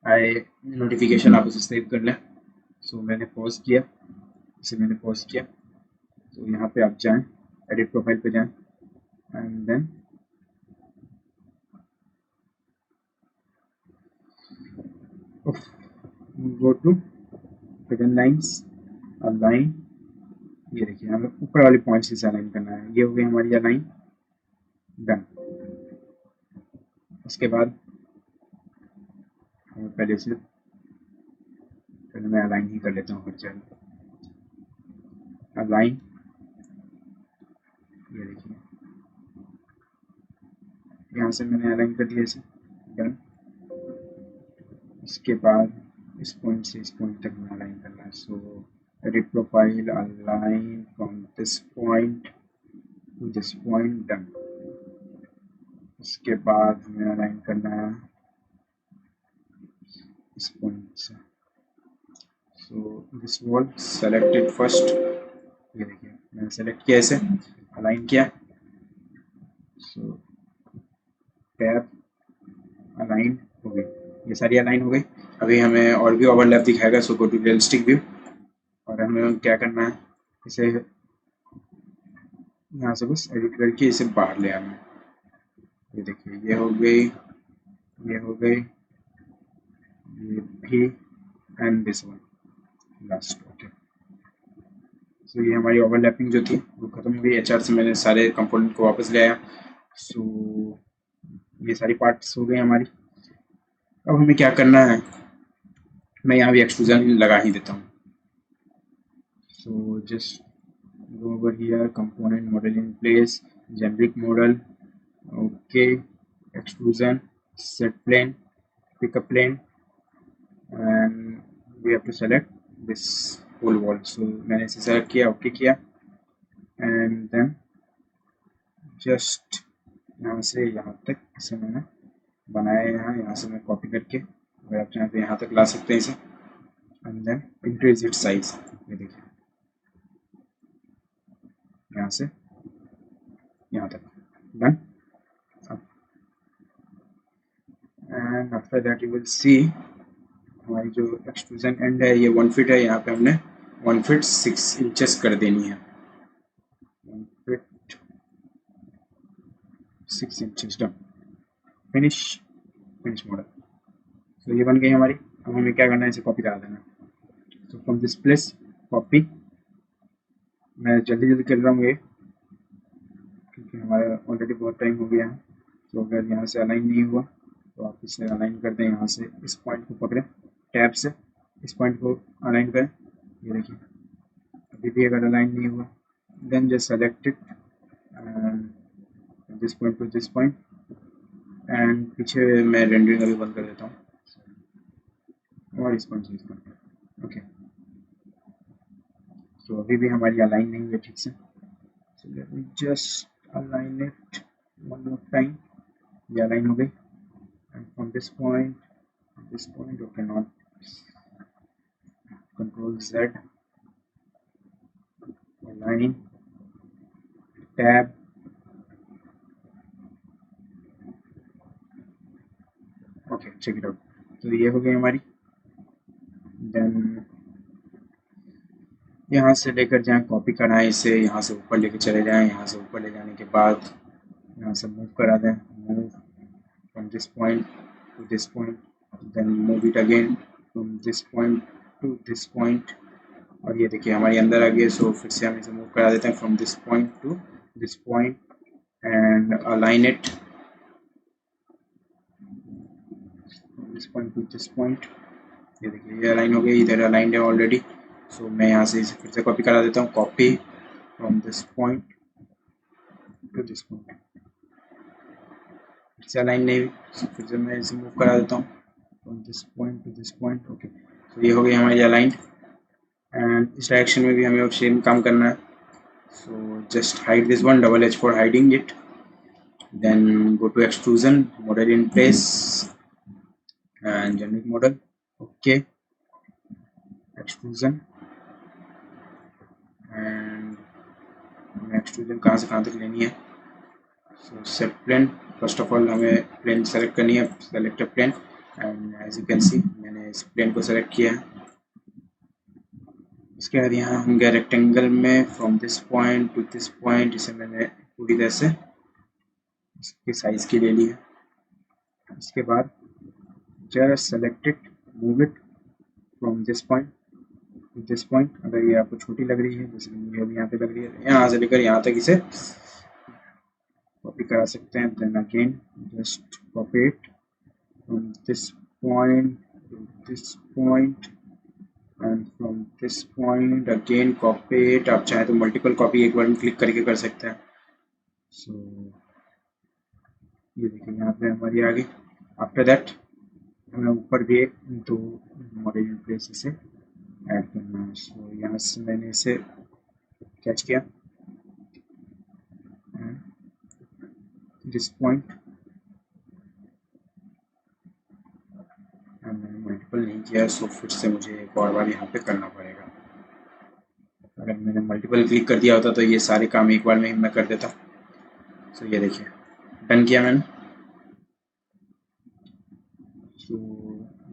आए नोटिफिकेशन आप उसे सेव कर लें। सो मैंने पॉज किया, इसे मैंने पॉज किया। तो यहाँ पे आप जाएं, एडिट प्रोफाइल पे जाएं and then go to hidden lines, align. ये देखिए हमें ऊपर वाली पॉइंट से अलाइन करना है। ये हो गई हमारी अलाइन, डन। उसके बाद हमें पहले मैं अलाइन ही कर लेता हूँ हर जगह। अलाइन, ये देखिए यहाँ से मैंने अलाइन कर दिया इसे, डन। इसके बाद इस पॉइंट से इस पॉइंट तक हमें अलाइन करना है। So edit profile, align from this point to this point, done. उसके बाद हमें अलाइन करना है इस पॉइंट से। So this wall selected first, ये देखिए मैंने सेलेक्ट किया, इसे अलाइन किया। सो टैब अलाइन हो गई, ये सारी अलाइन हो गई। अभी हमें और भी ओवरलैप दिखाएगा। सो गो टू रियलिस्टिक व्यू और हमें क्या करना है, इसे यहाँ से बस एडिट करके इसे बाहर ले आना है। ये देखिए ये हो गई, ये हो गई, ये भी and this one last. Okay, so ये हमारी ओवरलैपिंग जो थी वो खत्म हो गई। HR से मैंने सारे कंपोनेंट को वापस ले आया। सो ये सारी पार्ट्स हो गई हमारी। अब हमें क्या करना है, मैं यहाँ भी एक्सट्रूजन लगा ही देता हूँ। So just go over here, component model in place, generic model, okay, extrusion, set plane, pick a plane, and we have to select this whole wall. So मैंने इसे select किया, okay किया, and then just यहाँ से यहाँ तक इसे मैंने बनाया, यहाँ से मैं कॉपी करके अगर आप चाहें तो यहाँ तक ला सकते हैं इसे, and then increase it size. ये देखिए यहाँ से यहाँ तक done. And after that you will see हमारी जो एक्सट्रूजन एंड है ये 1 फीट है, यहाँ पे हमने 1 फीट 6 इंचेस कर देनी है, 1 feet 6 inches done. Finish model. तो ये बन गई हमारी। अब हमें क्या करना है, इसे कॉपी करा देना। तो फ्रॉम दिस प्लेस कॉपी, मैं जल्दी कर रहा हूँ ये क्योंकि हमारा ऑलरेडी बहुत टाइम हो गया है। तो अगर यहाँ से अलाइन नहीं हुआ तो आप इसे अलाइन कर दें, यहाँ से इस पॉइंट को पकड़ें टैब से, इस पॉइंट को अलाइन करें। ये देखिए अभी भी अगर अलाइन नहीं हुआ, then just select it this point to this point, and पीछे मैं रेंडरिंग अभी बंद कर देता हूँ और इस पॉइंट से इस पॉइंट। ओके, तो अभी भी हमारी अलाइन नहीं हुई ठीक से। So let me just align it one more time. ये अलाइन हो गई, and from this point okay, not control Z, align, tab, okay check it out. तो ये हो गई हमारी। देन यहाँ से लेकर जाएं, कॉपी कराएं इसे, यहाँ से ऊपर लेके चले जाएं, यहाँ से ऊपर ले जाने के बाद यहाँ से मूव करा दें, move from this point to this point, then move it again from this point to this point, और ये देखिए हमारे अंदर आ गए। सो फिर से हम इसे मूव करा देते हैं from this point to this point and align it from this point to this point. ये देखिए ये अलाइन हो गई, इधर अलाइंड है ऑलरेडी। सो मैं यहाँ से इसे फिर से कॉपी करा देता हूँ, copy from this point to this point, फिर से अलाइन नहीं हुई, फिर से मैं इसे मूव करा देता हूँ from this point to this point. Okay, तो ये हो गई हमारी अलाइंड, एंड इस डायरेक्शन में भी हमें अब सेम काम करना है। So just hide this one, double H for hiding it, then go to extrusion, model in place and generic model, okay, extrusion, and हमें एक्सट्रूजन कहाँ से कहाँ तक लेनी है। So set plane, first of all हमें प्लेन सेलेक्ट करनी है, select a plane, and as you can see मैंने इस प्लेन को सेलेक्ट किया है। इसके बाद यहाँ हम गए रेक्टेंगल में, from this point to this point, इसे मैंने पूरी तरह से इसके साइज की ले ली है। इसके बाद just select it, move it from this point to this point. अगर ये आपको छोटी लग रही है, जैसे मुझे अभी यहाँ पे लग रही है, यहाँ से लेकर यहाँ तक इसे कॉपी करा सकते हैं। Then again just copy it from this point to this point and from this point again copy it. आप चाहे तो मल्टीपल कॉपी एक बार में क्लिक करके कर सकते हैं। सो ये देखिए यहाँ पे हमारी आ गई। आफ्टर दैट हमें ऊपर भी एक दो मॉडल इन प्लेस इसे ऐड करना है। सो यहाँ से मैंने इसे कैच किया, दिस पॉइंट, मैंने मल्टीपल नहीं किया, सो फिर से मुझे एक और बार यहाँ पे करना पड़ेगा। अगर मैंने मल्टीपल क्लिक कर दिया होता तो ये सारे काम एक बार में ही मैं कर देता। सो ये देखिए डन किया मैंने। सो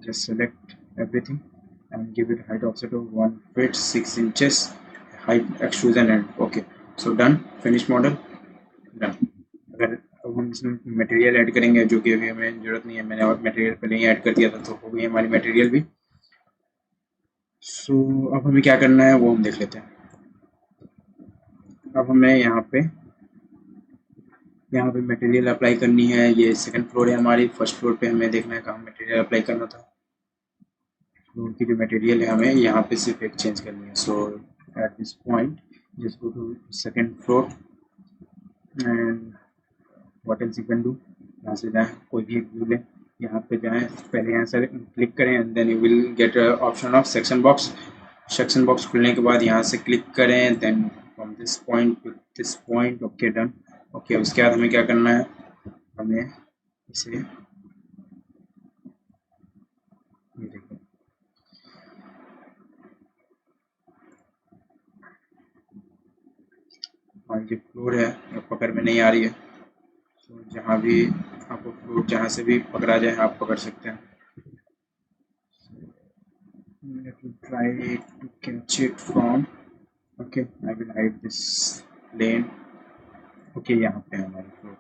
just select everything and give it height offset of 1 feet 6 inches, height extrusion and okay, so done, finish model done। अगर अब हम इसमें मटेरियल ऐड करेंगे जो कि अभी हमें जरूरत नहीं है, मैंने और मटेरियल पहले ही ऐड कर दिया था, तो हो गई हमारी मटेरियल भी। सो अब हमें क्या करना है वो हम देख लेते हैं। अब हमें यहाँ पे मटेरियल अप्लाई करनी है। ये सेकंड फ्लोर है हमारी, फर्स्ट फ्लोर पे हमें देखना है कहाँ मटेरियल अप्लाई करना था। फ्लोर की जो मटेरियल है हमें यहाँ पे सिर्फ एक चेंज करनी है। So at this point just go to second floor and what else you can do. यहाँ से जाएं, कोई भी एक व्यू लें, यहाँ पे जाएं, पहले यहाँ से क्लिक करें and then you will get option of section box. Section box खुलने के बाद यहाँ से क्लिक करें, then from this point to this point, okay done. Okay उसके बाद हमें क्या करना है, हमें इसे ये देखो हमारी जो फ्लोर है वो पकड़ में नहीं आ रही है, तो जहाँ भी आपको फ्लोर जहाँ से भी पकड़ा जाए आप पकड़ सकते हैं। Let me try to catch it from, okay I will hide this lane, okay यहाँ पे हमारी फ्लोर।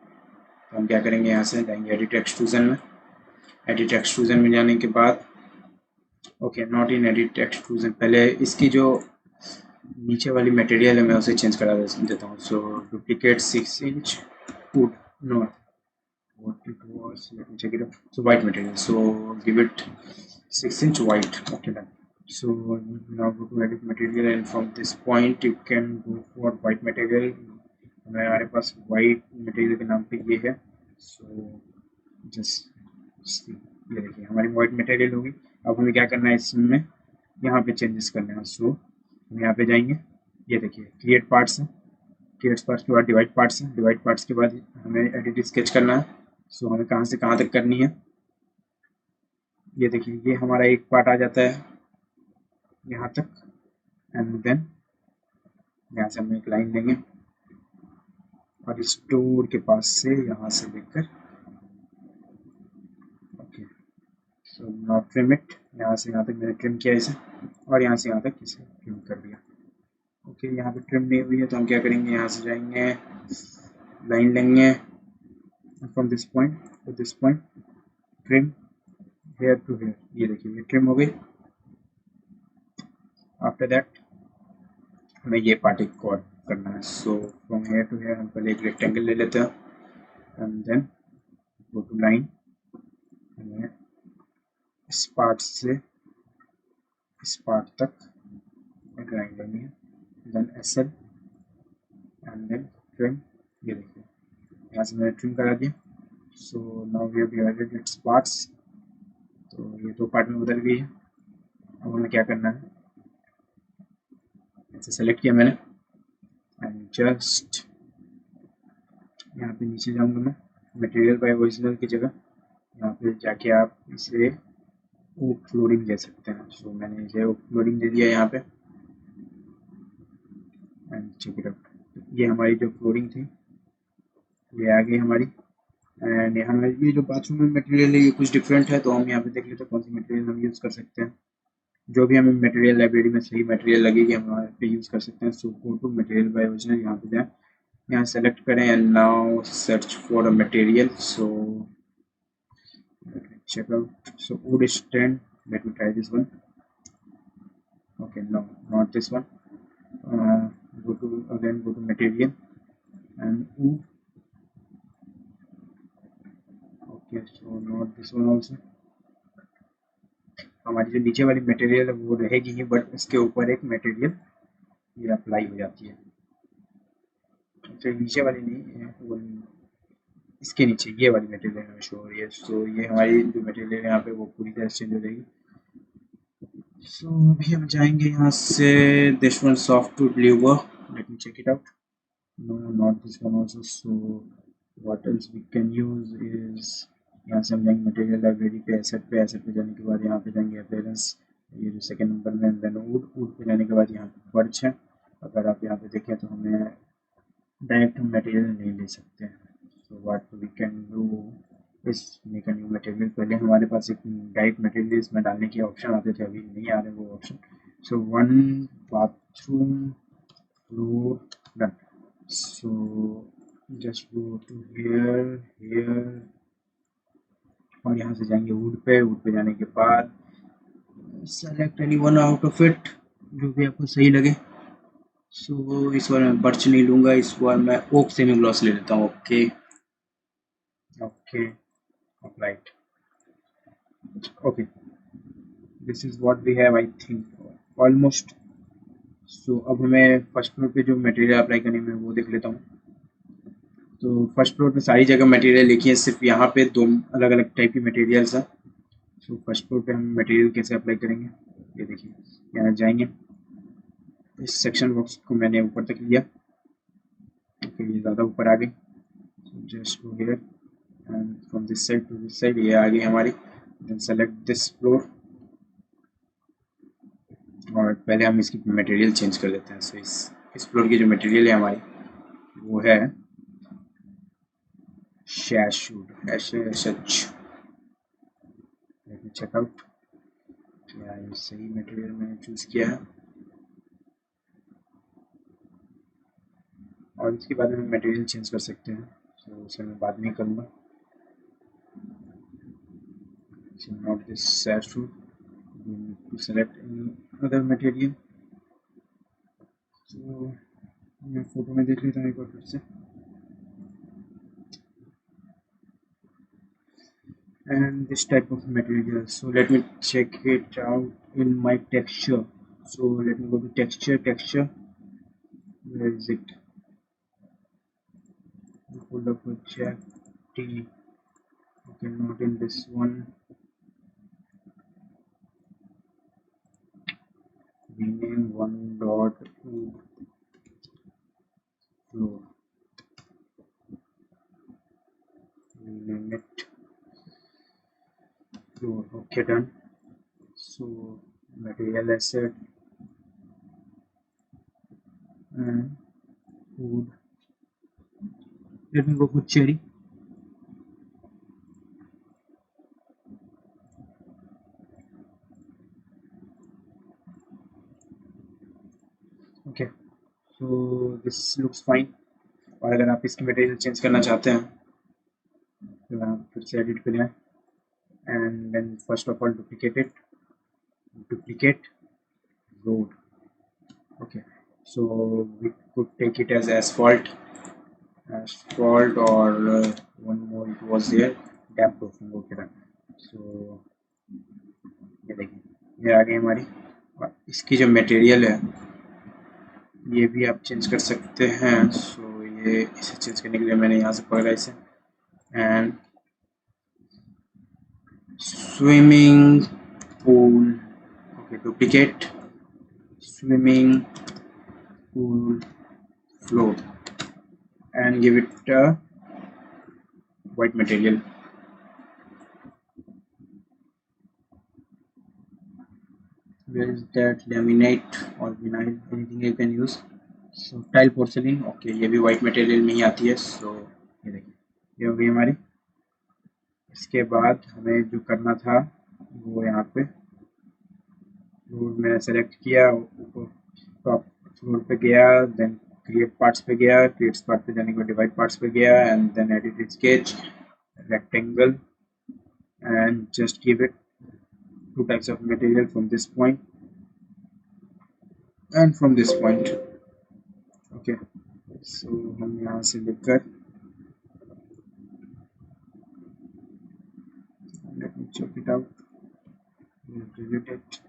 तो हम क्या करेंगे, यहाँ से जाएंगे एडिट एक्सट्रूजन में। एडिट एक्सट्रूजन में जाने के बाद okay not in edit extrusion, पहले इसकी जो नीचे वाली मटेरियल है मैं उसे चेंज करा देता हूँ। So duplicate 6 inch wood, no what it was, let me check it out. So white material, so give it 6 inch white, okay done. So now go to edit material and from this point you can go for white material। हमारे पास white material के नाम पे ये है, so just ये देखिए हमारी white material होगी। अब हमें क्या करना है, इसमें यहाँ पे चेंजेस करने हैं। सो हम यहाँ पे जाएंगे, ये देखिए क्रिएट पार्ट्स है, क्रिएट पार्ट्स के बाद डिवाइड पार्ट्स है, डिवाइड पार्ट्स के बाद हमें एडिट स्केच करना है। सो हमें कहाँ से कहाँ तक करनी है, ये देखिए ये हमारा एक पार्ट आ जाता है यहाँ तक एंड देन यहाँ से हम एक लाइन लेंगे और इस डोर के पास से यहाँ से लेकर okay. So not trim it, यहाँ से यहाँ तक मैंने ट्रिम किया इसे और यहाँ से यहाँ तक इसे ट्रिम कर दिया। ओके यहाँ पे ट्रिम नहीं हुई है तो हम क्या करेंगे, यहाँ से जाएंगे, लाइन लेंगे from this point to this point, trim here to here, ये देखिए ये ट्रिम हो गई। आफ्टर दैट हमें ये पार्ट एक और करना है। So from here to here हम पहले एक रेक्टेंगल ले लेते हैं and then go to line, हमें इस पार्ट से इस पार्ट तक एक लाइन लेनी है, then SL and then trim, ये देखिए यहाँ से मैंने ट्रिम करा दिया। So now we have divided its parts, तो ये दो पार्ट में बदल गई है। अब हमें क्या करना है, ऐसे सेलेक्ट किया मैंने एंड जस्ट यहाँ पे नीचे जाऊंगा मैं, मटेरियल बाय ओरिजिनल की जगह यहाँ पे जाके आप इसे ओक फ्लोरिंग दे सकते हैं। सो मैंने इसे ओक फ्लोरिंग दे दिया यहाँ पे एंड चेक इट आउट, ये हमारी जो फ्लोरिंग थी ये आ गई हमारी। एंड यहाँ ये जो बाथरूम में मटेरियल है ये कुछ डिफरेंट है, तो हम यहाँ पे देख लेते हैं कौन सी मटेरियल हम यूज़ कर सकते हैं। जो भी हमें मटेरियल लाइब्रेरी में सही मटेरियल लगेगी हम वहाँ पे यूज़ कर सकते हैं। So go to material by original, यहाँ पे जाएँ, यहाँ सेलेक्ट करें and now search for a material. So check out, so wood is 10, let me try this one, okay no not this one, go to again go to material and wood, okay so not this one also। हमारी जो नीचे वाली material है वो रहेगी ही, but इसके ऊपर एक मटेरियल ये अप्लाई हो जाती है, तो नीचे वाली नहीं है वो इसके नीचे ये वाली मटेरियल हमें शो हो रही है। सो ये हमारी जो मटेरियल है यहाँ पे वो पूरी तरह से चेंज हो जाएगी। सो अभी हम जाएंगे यहाँ से this one softwood louvre, let me check it out, no not this one also। so what else we can use is यहाँ से हम जाएंगे मटेरियल लाइब्रेरी पे, एसेट पे जाने के बाद यहाँ पे जाएंगे अपीयरेंस, ये जो सेकंड नंबर में, देन वुड पे जाने के बाद यहाँ पे बर्च है। अगर आप यहाँ पे देखें तो हमें डायरेक्ट हम मटेरियल नहीं ले सकते हैं। So what we can do is make a new material, पहले हमारे पास एक डायरेक्ट मटेरियल इसमें डालने के ऑप्शन आते थे, अभी नहीं आ रहे वो option. So one bathroom floor done, so just go to here और यहाँ से जाएंगे वुड पे जाने के बाद select any one out of it, जो भी आपको सही लगे। सो इस बार मैं बर्च नहीं लूँगा, इस बार मैं ओक सेमी ग्लॉस ले लेता हूँ। Okay okay applied, okay this is what we have, I think almost. So अब हमें फर्स्ट फ्लोर पे जो मटेरियल अप्लाई करने में वो देख लेता हूँ। तो फर्स्ट फ्लोर पे सारी जगह मटेरियल लिखी है, सिर्फ यहाँ पे दो अलग अलग टाइप की मटेरियल्स है। सो फर्स्ट फ्लोर पे हम मटेरियल कैसे अप्लाई करेंगे, ये देखिए। यहाँ जाएंगे, इस सेक्शन बॉक्स को मैंने ऊपर तक लिया। ओके, ये ज़्यादा ऊपर आ गई। Just go here and from this side to this side ये आ गई हमारी। देन सेलेक्ट दिस फ्लोर और पहले हम इसकी मटेरियल चेंज कर देते हैं। सो इस फ्लोर की जो मटेरियल है हमारी वो है शैशवुड, SHH। Let me check out क्या ये सही मटेरियल मैंने चूज़ किया है। और इसके बाद में हम मटेरियल चेंज कर सकते हैं, सो उसे मैं बाद में करूँगा। So not this shashwood, we need to select any other material। so मैं फोटो में देख लेता हूँ एक बार फिर से। and this type of material, so let me check it out in my texture। so let me go to texture, where is it? Folder project T, okay, not in this one, rename one dot floor, rename it floor, okay, done। so material asset and wood, let me go for cherry। Okay, so this looks fine. और अगर आप इसकी material change करना चाहते हैं तो आप फिर से एडिट पे जाएं and then first of all duplicate road. Okay, so we could take it as asphalt or one more it was there, gap proofing। Okay done. So ये देखिए ये आ गई हमारी। और इसकी जो मटेरियल है ये भी आप चेंज कर सकते हैं। सो ये इसे चेंज करने के लिए मैंने यहाँ से पकड़ा इसे and swimming pool. Okay, duplicate swimming pool floor and give it a white material। where is that, laminate or vinyl, anything you can use। so tile porcelain, okay, ये भी white material में ही आती है। so ये देखिए ये हो गई हमारी। इसके बाद हमें जो करना था वो यहाँ पे फ्लोर मैंने सेलेक्ट किया, ऊपर टॉप फ्लोर पे गया, देन क्रिएट पार्ट्स पे गया, क्रिएट पार्ट पे जाने के बाद डिवाइड पार्ट्स पे गया and then edit sketch rectangle and just give it two types of material from this point and from this point। okay, so हम यहाँ से लेकर let me check it out, delete it।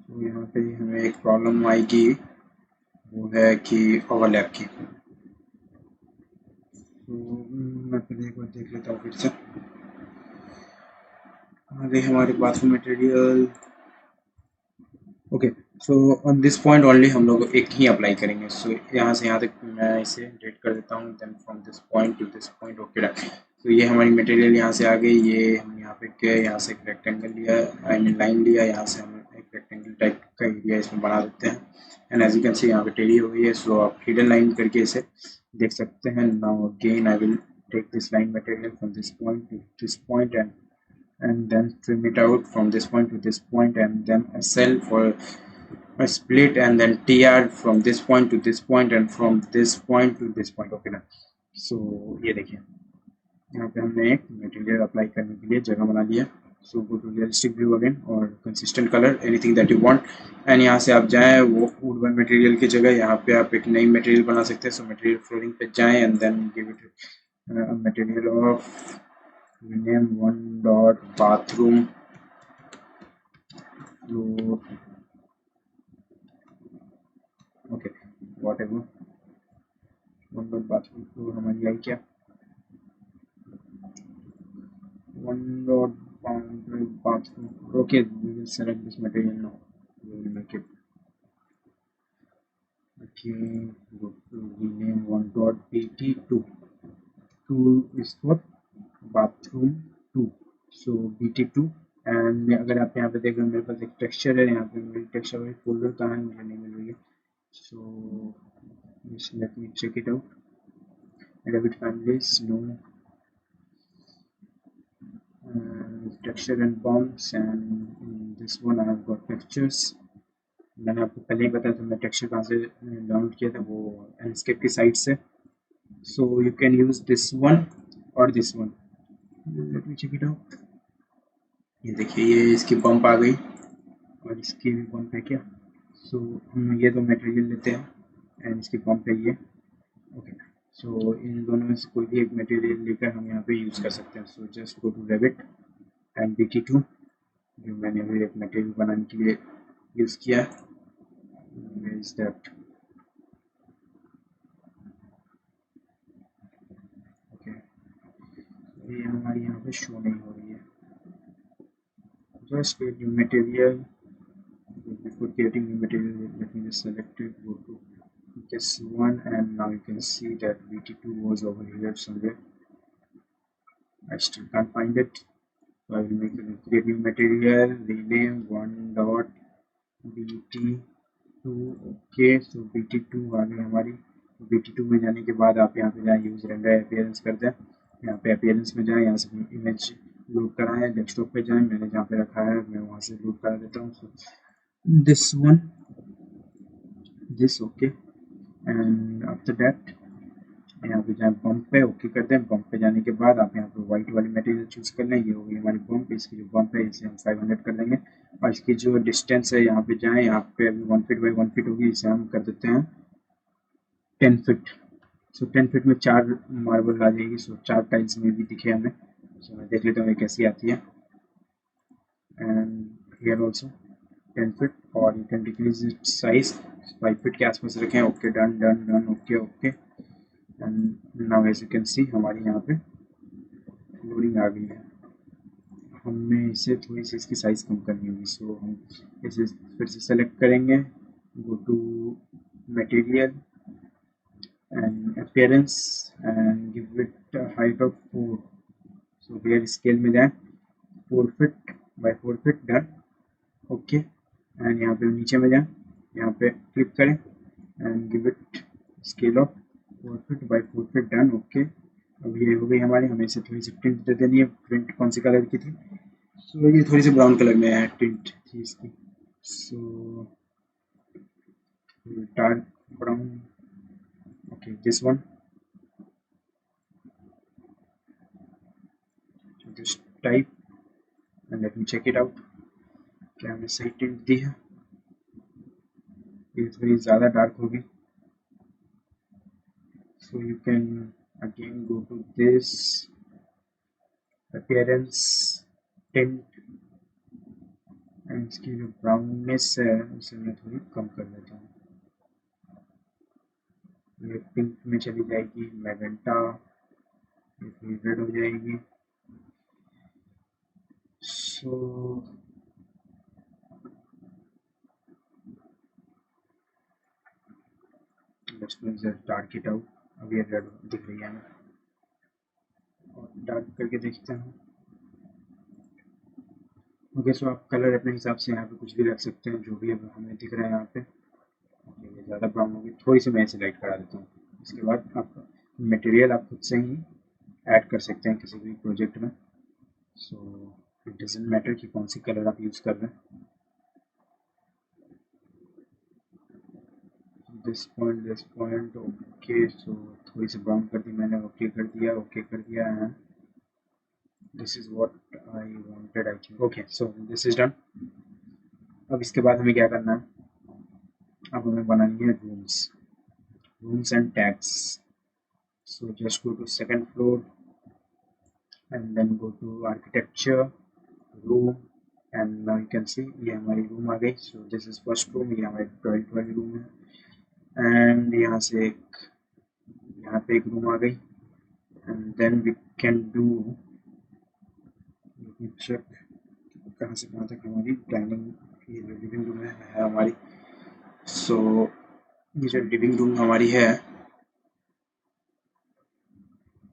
तो यहाँ पे हमें एक प्रॉब्लम आएगी, वो है कि ओवरलैप की। तो मैं पहले एक बार देख लेता हूँ फिर से। आगे हमारे bathroom material. Okay, so on this point only हम लोग एक ही अप्लाई करेंगे। सो यहाँ से यहाँ तक मैं इसे डेट कर देता हूँ, then from this point to this point. Okay done. तो ये हमारी मटेरियल यहाँ से आ गई। ये हम यहाँ पे गए, यहाँ से एक रेक्टेंगल लिया, आई मीन लाइन लिया, यहाँ से हम एक रेक्टेंगल टाइप का एरिया इसमें बना देते हैं and as you can see यहाँ पे टेढ़ी हो गई है। सो आप हिडन लाइन करके इसे देख सकते हैं। Now again I will take this line material from this point to this point and then trim it out from this point to this point and then a cell for a split and then TR from this point to this point and from this point to this point। okay ना। so ये देखिए यहाँ पे हमने एक material apply करने के लिए जगह बना लिया। So go to realistic view again और consistent colour anything that you want and यहाँ से आप जाएँ वो वुड वन मटेरियल की जगह यहाँ पे आप एक नई मटेरियल बना सकते हैं। सो मटेरियल फ्लोरिंग पे जाएँ and then give it material of rename one dot bathroom floor, okay, whatever, one dot bathroom floor हमारी आई क्या, one dot boundary bathroom, okay, we will select this material now, we will make it, okay, go to rename one dot bt2, 2 is what, bathroom 2, so bt2, and अगर आप यहाँ पे देख रहे हो मेरे पास एक टेक्सचर है, यहाँ पे मेरी टेक्सचर वाली फोल्डर कहाँ है मुझे नहीं मिल रही है, so let me check it out, Revit families, no, texture and bombs, and in this one I have got textures. मैंने आपको पहले ही बताया था मैं टेक्सचर कहाँ से डाउनलोड किया था, वो एनस्केप की साइट से, so you can use this one और this one, let me check it out, ये देखिए ये इसकी बम्प आ गई और इसकी भी बम्प है क्या, सो हम ये दो मटेरियल लेते हैं एंड इसकी बम्प है ये, ओके, सो इन दोनों में से कोई भी एक मटेरियल लेकर हम यहाँ पे यूज़ कर सकते हैं, so just go to Revit and bt2, जो मैंने अभी एक मटेरियल बनाने के लिए यूज़ किया, where is that, ओके, ये हमारी यहाँ पे शो नहीं हो रही है, just create new material, before creating new material let me just select it, go to this one, and now you can see that bt2 was over here somewhere, I still can't find it, so I will make a create new material, rename one dot bt2, okay, so bt2 आ गई हमारी, bt2 में जाने के बाद आप यहाँ पे जाए यूज रेंडर अपीयरेंस करते हैं, यहाँ पे अपीयरेंस में जाए, यहाँ से इमेज लोड कराएं, डेस्कटॉप पे जाएं, मैंने जहाँ पे रखा है मैं वहाँ से लोड करा देता हूँ, so this one, this, okay, and after that यहाँ पे जाए बम्प पे, ओके करते हैं, बम्प पे जाने के बाद आप यहाँ पे व्हाइट वाली मटेरियल चूज कर लें, ये होगी हमारी बम्प, इसकी जो बम्प है इसे हम 500 कर देंगे, और इसकी जो डिस्टेंस है यहाँ पे जाएं, यहाँ पे अभी 1 फीट बाई 1 फीट होगी, इसे हम कर देते हैं 10 फीट, सो 10 फीट में 4 मार्बल आ जाएगी, सो 4 टाइल्स में भी दिखे हमें, सो मैं देख लेता हूँ ये कैसी आती है, एंड हियर ऑल्सो 10 फीट, और you can decrease it size 5 feet के आसपास रखें, okay done done done, okay okay, and now as you can see हमारी यहाँ पे लोडिंग आ गई है, हमें इसे थोड़ी सी इसकी साइज़ कम करनी होगी, सो हम इसे फिर से सेलेक्ट करेंगे, go to material and appearance and give it height of 4, so here scale में जाए 4 feet by 4 feet, done, okay, and यहाँ पे नीचे में जाए, यहाँ पे क्लिक करें and give it scale of 4 feet by 4 feet, done, okay, अब ये हो गई हमारी, हमें इसे थोड़ी सी प्रिंट दे देनी है, प्रिंट कौन सी कलर की थी, सो ये थोड़ी सी ब्राउन कलर में है टिंट थी इसकी, so dark brown, okay, this one, this type, and let me check it out, क्या हमने सही टिंट दी है, ये थोड़ी ज़्यादा डार्क होगी, so you can again go to this appearance tint, and इसकी जो ब्राउननेस है उसे मैं थोड़ी कम कर देता हूँ, ये पिंक में चली जाएगी, मैजेंटा, ये थोड़ी रेड हो जाएगी, सो let's just dark it out, अब ये रेड दिख रही है हमें, और डार्क करके देखते हैं, ओके, सो आप कलर अपने हिसाब से यहाँ पे कुछ भी रख सकते हैं, जो भी अब हमें दिख रहा है यहाँ पे, ये ज़्यादा ब्राउन होगी, थोड़ी सी मैं इसे लाइट करा देता हूँ, इसके बाद आप मटेरियल आप खुद से ही ऐड कर सकते हैं किसी भी प्रोजेक्ट में, सो इट डजंट मैटर कि कौन सी कलर आप यूज़ कर रहे हैं, दिस पॉइंट, ओके, सो थोड़ी सी ब्राउन कर दी मैंने, ओके कर दिया, ओके कर दिया, and this is what I wanted I think, okay, so this is done, अब इसके बाद हमें क्या करना है, अब हमें बनानी है rooms and tags, So just go to second floor and then go to architecture, room, and now you can see ये हमारी रूम आ गई. So this is first room, ये हमारी टॉयलेट वाली रूम है. एंड यहाँ से यहाँ पे एक रूम आ गई. And then we can do, check कहाँ से कहाँ तक हमारी डाइनिंग, ये जो लिविंग रूम है हमारी. सो ये जो लिविंग रूम हमारी है,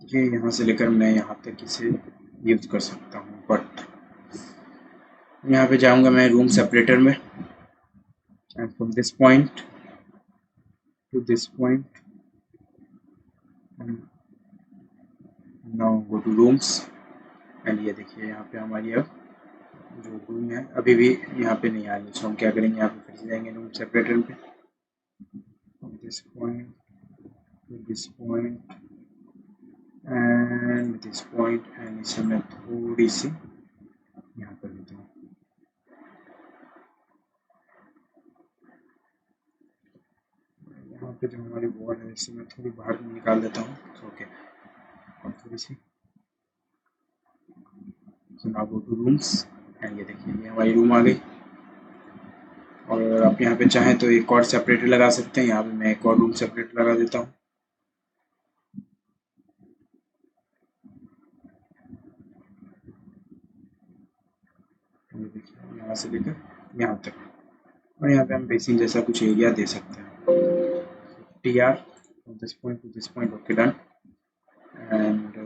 ये यहाँ से लेकर मैं यहाँ तक इसे यूज कर सकता हूँ. बट यहाँ पे जाऊँगा मैं रूम सेपरेटर में, and from this point to this point, now go to rooms. And ये देखिए यहाँ पे हमारी अब जो रूम है अभी भी यहाँ पे नहीं आ रही. सो हम क्या करेंगे, यहाँ पे फिर से जाएंगे रूम सेपरेटर पे, this point to this point and this point, and इसे मैं थोड़ी सी यहाँ कर देता हूँ. यहाँ पे जो हमारी वॉल है इसे मैं थोड़ी बाहर निकाल देता हूँ. ओके, और थोड़ी सी. So now go to rooms, and ये देखिए ये हमारी रूम आ गई. और आप यहाँ पे चाहें तो एक और सेपरेटर लगा सकते हैं. यहाँ पे मैं एक और रूम सेपरेटर लगा देता हूँ. ये देखिए यहाँ से लेकर यहाँ तक, और यहाँ पे हम बेसिन जैसा कुछ एरिया दे सकते हैं. TR from this point to this point, okay done. And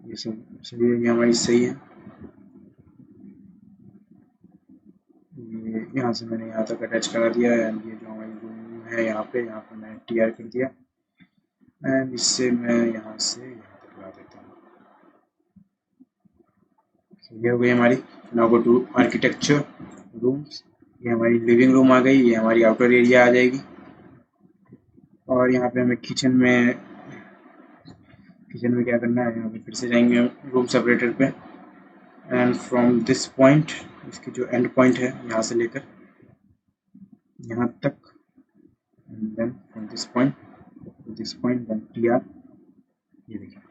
ये सब चलिए ये हमारी सही है. ये यहाँ से मैंने यहाँ तक अटैच करा दिया है. एंड ये जो हमारी रूम है यहाँ पे मैं TR कर दिया, एंड इससे मैं यहाँ से यहाँ तक ला देता हूँ. ये हो गई हमारी. Now go to architecture, rooms. ये हमारी लिविंग रूम आ गई, ये हमारी आउटर एरिया आ जाएगी. और यहाँ पे हमें किचन में क्या करना है, यहाँ पे फिर से जाएंगे रूम सेपरेटर पे, एंड फ्रॉम दिस पॉइंट, इसकी जो एंड पॉइंट है यहाँ से लेकर यहाँ तक, and then from this point to this point, then TR. ये देखिए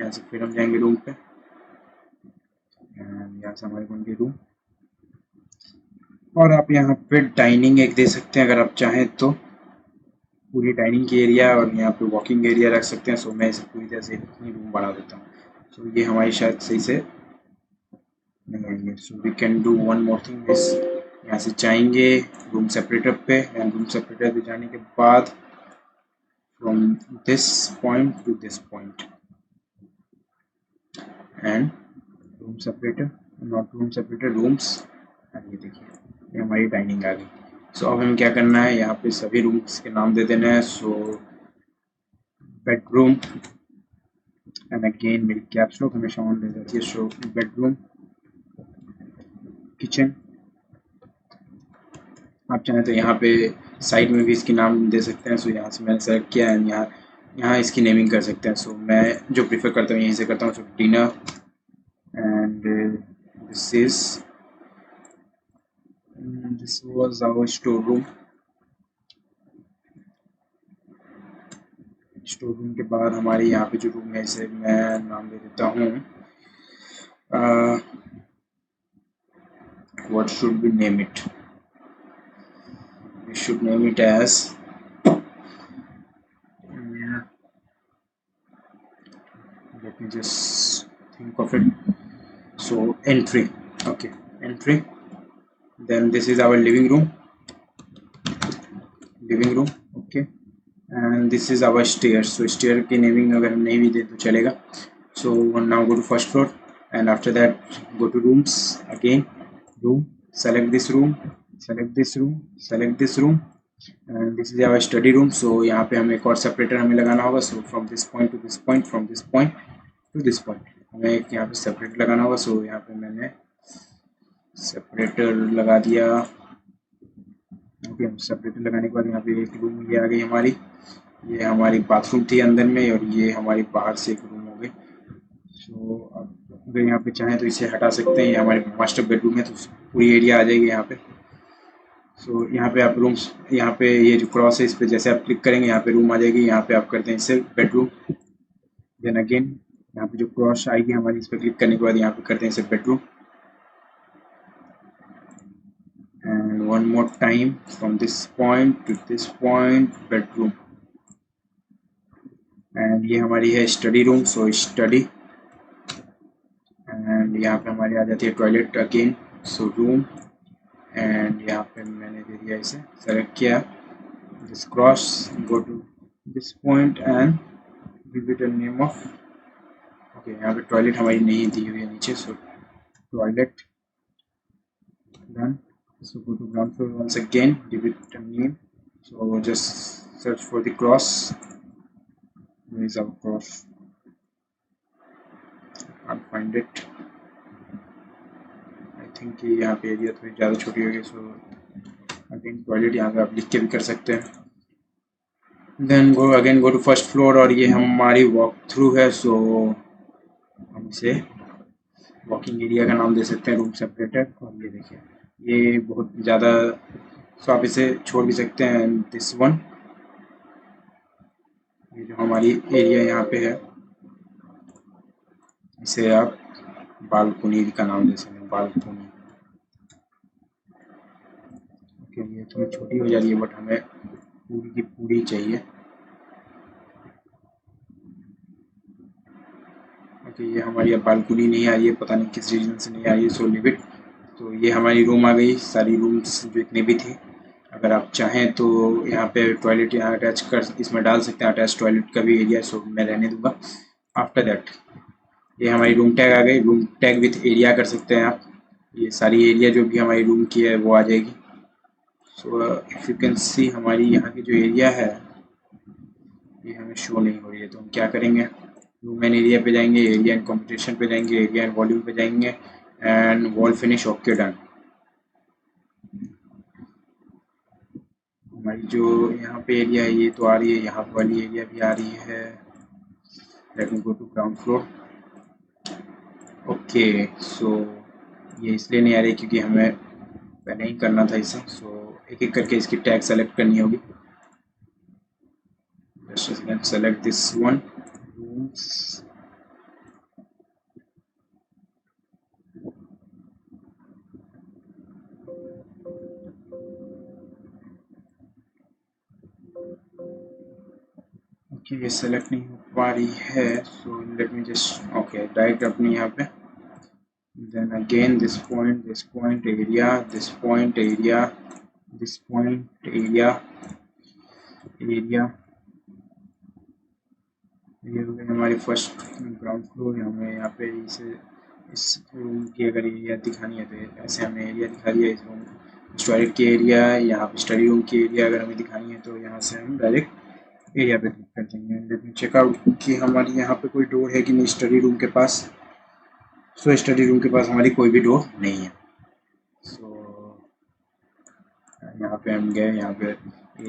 यहाँ से फिर हम जाएंगे रूम पे, एंड यहाँ से हमारे बन गए रूम. और आप यहाँ पे डाइनिंग एक दे सकते हैं अगर आप चाहें तो, पूरी डाइनिंग की एरिया, और यहाँ पे वॉकिंग एरिया रख सकते हैं. सो मैं इसे पूरी तरह से अपनी रूम बना देता हूँ. सो ये हमारी शायद सही से नहीं आएंगे. So we can do one more thing is, यहाँ से जाएंगे रूम सेपरेटर पे, एंड रूम सेपरेटर पे जाने के बाद from this point to this point, and room separator, not room separator, rooms. And ये देखिए ये हमारी डाइनिंग आ गई. सो अब हमें क्या करना है, यहाँ पे सभी रूम्स के नाम दे देना है. सो बेडरूम, एंड अगेन मेरी कैप्स लॉक हमेशा ऑन ले जाती है. सो बेडरूम, किचन. आप चाहें तो यहाँ पे साइड में भी इसकी नाम दे सकते हैं. सो यहाँ से मैंने सेलेक्ट किया है, यहाँ इसकी नेमिंग कर सकते हैं. सो मैं जो प्रीफर करता हूँ यहीं से करता हूँ. सो dinner, and this was our store room. Store room के बाद हमारे यहाँ पे जो रूम है इसे मैं नाम दे देता हूँ, what should we name it? We should name it as let me just think of it. So entry, okay, entry. Then this is our living room, okay, and this is our stairs. So stair की naming अगर हम नहीं भी दे तो चलेगा. So now go to first floor, and after that go to rooms again, room, select this room, select this room, select this room, and this is our study room. So यहाँ पे हमें एक और सेपरेटर हमें लगाना होगा. So from this point to this point, from this point to this point, हमें एक यहाँ पे सेपरेटर लगाना होगा. So यहाँ पे मैंने सेपरेटर लगा दिया. ओके, सेपरेटर लगाने के बाद यहाँ पे एक रूम ये आ गई हमारी. ये हमारी बाथरूम थी अंदर में, और ये हमारी बाहर से एक रूम हो गई. सो अब अगर यहाँ पे चाहें तो इसे हटा सकते हैं. ये हमारे मास्टर बेडरूम है, तो पूरी एरिया आ जाएगी यहाँ पे. सो यहाँ पे आप रूम्स, यहाँ पे ये जो क्रॉस है इस पर जैसे आप क्लिक करेंगे यहाँ पे रूम आ जाएगी, यहाँ पे आप करते हैं इसे बेडरूम, देन अगेन यहाँ पे जो क्रॉस आएगी हमारी इस पर क्लिक करने के बाद यहाँ पे करते हैं इसे bedroom, and one more time from this point to this point bedroom, and ये हमारी है study room, so study, and यहाँ पे हमारी आ जाती है toilet again, so room, and यहाँ पे मैंने दे दिया इसे सेलेक्ट किया, this cross, go to this point and give it a name of, okay यहाँ पे टॉयलेट हमारी नहीं दी हुई है नीचे, so toilet done, so go to ground floor once again, give it a name, so just search for the cross, where is our cross, can't find it, I think कि यहाँ पे एरिया थोड़ी ज़्यादा छोटी हो गई, सो अगेन टॉयलेट यहाँ पे आप लिख के भी कर सकते हैं, then go to first floor, और ये हमारी वॉक थ्रू है, सो हम इसे वॉकिंग एरिया का नाम दे सकते हैं रूम सेपरेटर, और ये देखिए ये बहुत ज़्यादा, सो आप इसे छोड़ भी सकते हैं, दिस वन, ये जो हमारी एरिया यहाँ पे है इसे आप बालकोनी का नाम दे सकते हैं, बालकोनी, ओके ये थोड़ी छोटी हो जा रही है बट हमें पूरी की पूरी चाहिए, ओके ये हमारी अब बालकोनी नहीं आ रही है, पता नहीं किस रीजन से नहीं आ रही है, सो लिव इट, तो ये हमारी रूम आ गई, सारी रूम्स जो इतने भी थी, अगर आप चाहें तो यहाँ पे टॉयलेट यहाँ अटैच कर इसमें डाल सकते हैं, अटैच टॉयलेट का भी एरिया, सो मैं रहने दूंगा, आफ्टर दैट ये हमारी रूम टैग आ गई, रूम टैग विथ एरिया कर सकते हैं आप, ये सारी एरिया जो भी हमारी रूम की है वो आ जाएगी, so if you can see हमारी यहाँ की जो एरिया है ये हमें शो नहीं हो रही है, तो हम क्या करेंगे, रूम एंड एरिया पे जाएंगे, एरिया एंड कंप्यूटेशन पे जाएंगे, एरिया एंड वॉल्यूम पे जाएंगे, and wall finish, okay done, हमारी जो यहाँ पे एरिया है ये तो आ रही है, यहाँ वाली एरिया भी आ रही है, let me go to ground floor, okay so ये इसलिए नहीं आ रही क्योंकि हमें पहले ही करना था इसे, सो एक एक करके इसकी टैग सेलेक्ट करनी होगी, let's select this one, rooms, okay ये सेलेक्ट नहीं हो पा रही है, so let me just, okay direct अपनी यहाँ पे, then again this point area, this point area, this point area, area, ये हो गई हमारी फर्स्ट ग्राउंड फ्लोर, हमें यहाँ पे इसे इस रूम की अगर एरिया दिखानी है तो ऐसे हमें एरिया दिखा दिया, इस रूम टॉयलेट की एरिया, यहाँ पे स्टडी रूम की एरिया अगर हमें दिखानी है तो यहाँ से हम डायरेक्ट एरिया पे क्लिक कर देंगे, लेकिन चेकआउट कि हमारी यहाँ पे कोई डोर है कि नहीं स्टडी रूम के पास, सो स्टडी रूम के पास हमारी कोई भी डोर नहीं है, सो यहाँ पे हम गए, यहाँ पे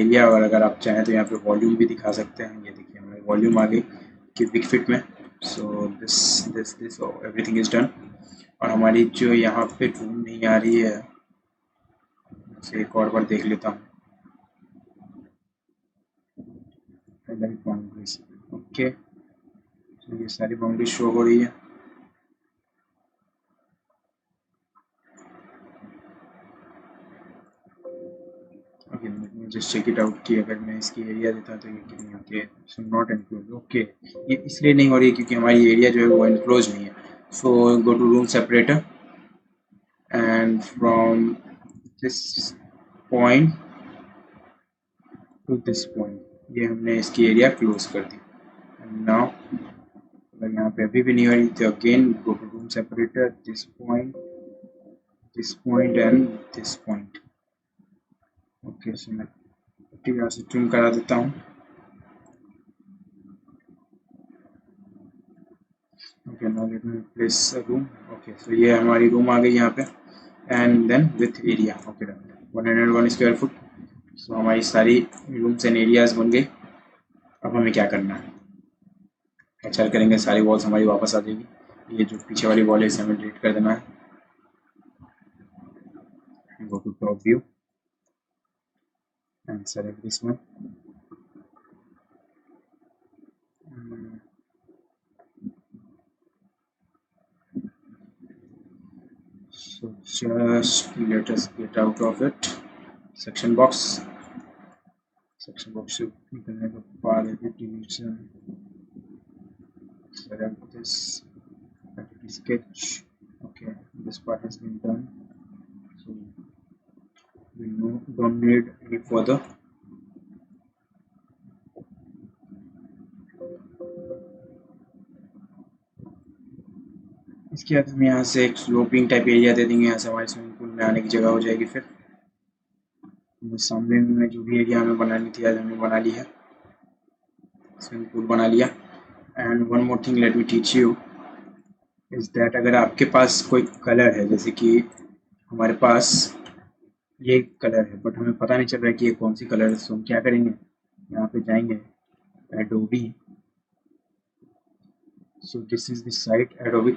एरिया, और अगर आप चाहें तो यहाँ पे वॉल्यूम भी दिखा सकते हैं, ये देखिए हमारी वॉल्यूम आ गई क्यूबिक फिट में, so this everything is done, और हमारी जो यहाँ पे रूम नहीं आ रही है उसे एक और बार देख लेता हूँ, बाउंड्रीज, ओके तो ये सारी बाउंड्री शो हो रही है, okay just check it out कि अगर मैं इसकी एरिया देता तो ये कितनी होती है, सो नॉट एनक्लोज, ओके ये इसलिए नहीं हो रही है क्योंकि हमारी एरिया जो है वो एनक्लोज नहीं है, so go to room separator and from this point to this point, ये हमने इसकी एरिया क्लोज कर दी, एंड नाउ अगर यहाँ पे अभी भी नहीं हो रही तो again go to room separator, this point and this point, okay so मैं यहाँ से ट्रिम करा देता हूँ, okay now let me place a room, okay so ये हमारी रूम आ गई यहाँ पे, and then with area, okay done 101 square foot, so हमारी सारी रूम्स एंड एरियाज बन गई, अब हमें क्या करना है, एचआर करेंगे, सारी वॉल्स हमारी वापस आ जाएगी, ये जो पीछे वाली वॉल है इसे हमें डिलीट कर देना है, go to top view, and select this one. So just let us get out of it. Section box should connect the file edit division. Select this activity sketch. Okay, this part has been done, so we don't need any further. इसके बाद हम यहाँ से एक sloping type area दे देंगे, यहाँ से हमारे स्विमिंग पूल में आने की जगह हो जाएगी। फिर सामने में जो भी एरिया हमें बनानी थी आज हमने बना ली है, स्विमिंग पूल बना लिया। And one more thing let me teach you is that अगर आपके पास कोई कलर है, जैसे कि हमारे पास ये कलर है बट हमें पता नहीं चल रहा है कि ये कौन सी कलर है, तो हम क्या करेंगे, यहाँ पे जाएंगे Adobe. So this is the site Adobe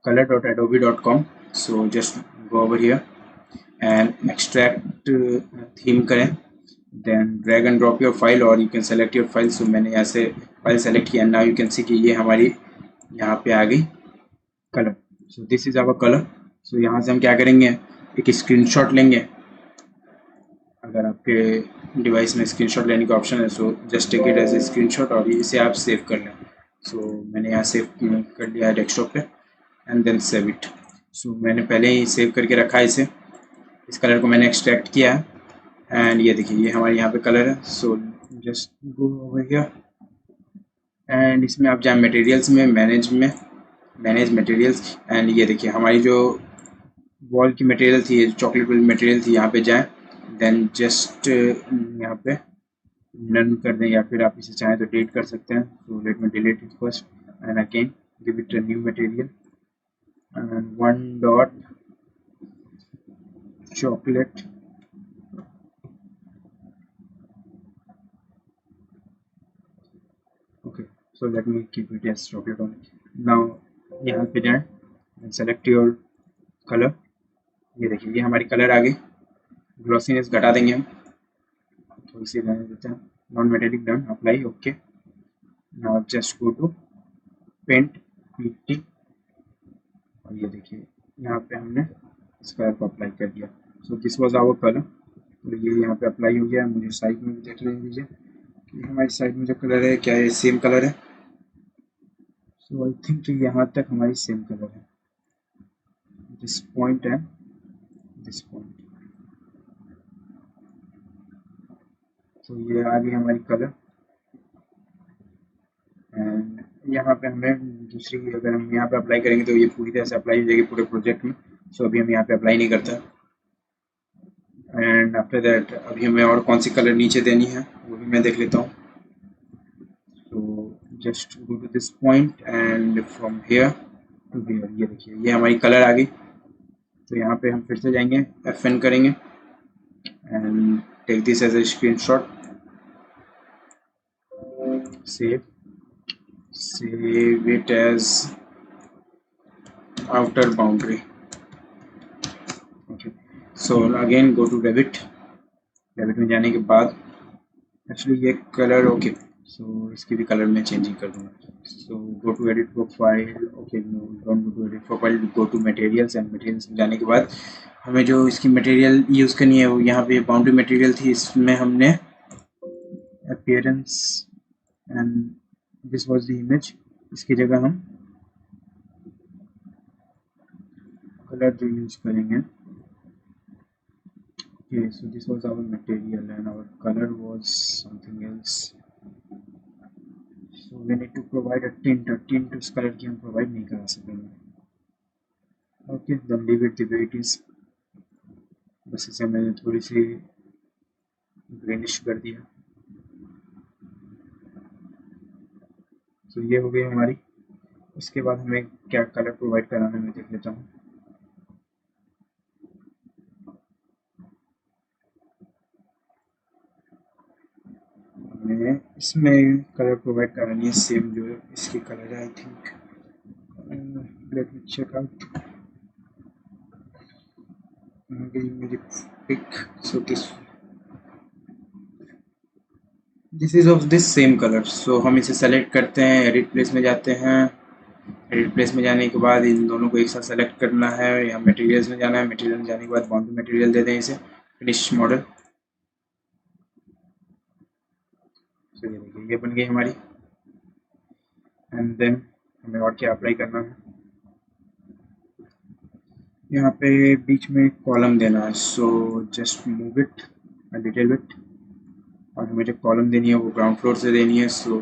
color.adobe.com. So just go over here and extract theme करें, then drag and drop your file or you can select your file. So मैंने यहाँ से फाइल सेलेक्ट किया, now you can see कि ये हमारी यहाँ पे आ गई colour. So this is our color. So यहाँ से हम क्या करेंगे, एक स्क्रीनशॉट लेंगे। अगर आपके डिवाइस में स्क्रीनशॉट लेने का ऑप्शन है, so just take it as a screenshot और इसे आप सेव कर लें। सो मैंने यहाँ सेव कर लिया है डेस्कटॉप पे एंड देन सेव इट। सो मैंने पहले ही सेव करके रखा है इसे, इस कलर को मैंने एक्सट्रैक्ट किया है एंड ये देखिए ये हमारे यहाँ पे कलर है। So just go over here and इसमें आप जाए मटेरियल्स में, मैनेज मटेरियल्स एंड ये देखिए हमारी जो वॉल की मटेरियल थी, चॉकलेट वाली मटेरियल थी, यहाँ पे जाएँ देन जस्ट यहाँ पे नन कर दें या फिर आप इसे चाहें तो डिलीट कर सकते हैं। So let me delete it first and again give it a new material and one dot chocolate okay. So let me keep it as chocolate only. Now यहाँ पे जाएं एंड सेलेक्ट योर कलर। ये देखिए ये हमारी colour आ गई। Glossiness घटा देंगे हम, थोड़ी सी रहने देते हैं। Non metallic done, apply okay. Now just go to paint मिट्टी और ये देखिए यहाँ पे हमने इस कलर को अप्लाई कर दिया। So this was our colour. तो ये यहाँ पे अप्लाई हो गया। मुझे साइड में भी देख लेने दीजिए कि हमारी साइड में जो कलर है क्या ये सेम कलर है। सो आई थिंक यहाँ तक हमारी सेम कलर है, दिस पॉइंट है दिस पॉइंट। तो ये आ गई हमारी कलर एंड यहाँ पे हमें दूसरी, अगर हम यहाँ पे अप्लाई करेंगे तो ये पूरी तरह से अप्लाई हो जाएगी पूरे प्रोजेक्ट में। सो अभी हम यहाँ पे अप्लाई नहीं करता। एंड आफ्टर दैट अभी हमें और कौन सी कलर नीचे देनी है वो भी मैं देख लेता हूँ। तो just go to this point and from here to here, ये देखिए ये हमारी कलर आ गई। तो यहाँ पे हम फिर से जाएंगे, FN करेंगे and take this as a screenshot, save it as outer boundary. Okay, so again go to Revit में जाने के बाद एक्चुअली ये कलर ओके, सो इसकी भी कलर में चेंजिंग कर दूंगा। So go to edit profile, okay no don't go to edit profile, go to materials and materials में जाने के बाद हमें जो इसकी मटेरियल यूज़ करनी है वो यहाँ पे बाउंड्री मटेरियल थी, इसमें हमने appearance and this was the image, इसकी जगह हम कलर जो यूज करेंगे। Okay, so this was our material and our color was something else. So we need to provide a tint उस कलर की हम प्रोवाइड नहीं करा सकेंगे। Okay, then leave it the way it is. बस इसे मैंने थोड़ी सी ग्रीनिश कर दिया। तो ये हो गई हमारी। उसके बाद हमें क्या कलर प्रोवाइड कराना है मैं देख लेता हूँ। हमें इसमें कलर प्रोवाइड करानी है सेम जो इसकी कलर है, I think let me check out. मेरी pick, so this this is of this same colour. So हम इसे सेलेक्ट करते हैं, एडिट प्लेस में जाते हैं। एडिट प्लेस में जाने के बाद इन दोनों को एक साथ सेलेक्ट करना है। यहाँ मटेरियल्स में जाना है, मटेरियल में जाने के बाद बाउंड्री मटेरियल दे दें इसे, फिनिश मॉडल। तो ये देखिए ये बन गई हमारी। एंड देन हमें और क्या अप्लाई करना है, यहाँ पे बीच में कॉलम देना है। So just move it a little bit. और हमें जो कॉलम देनी है वो ग्राउंड फ्लोर से देनी है। सो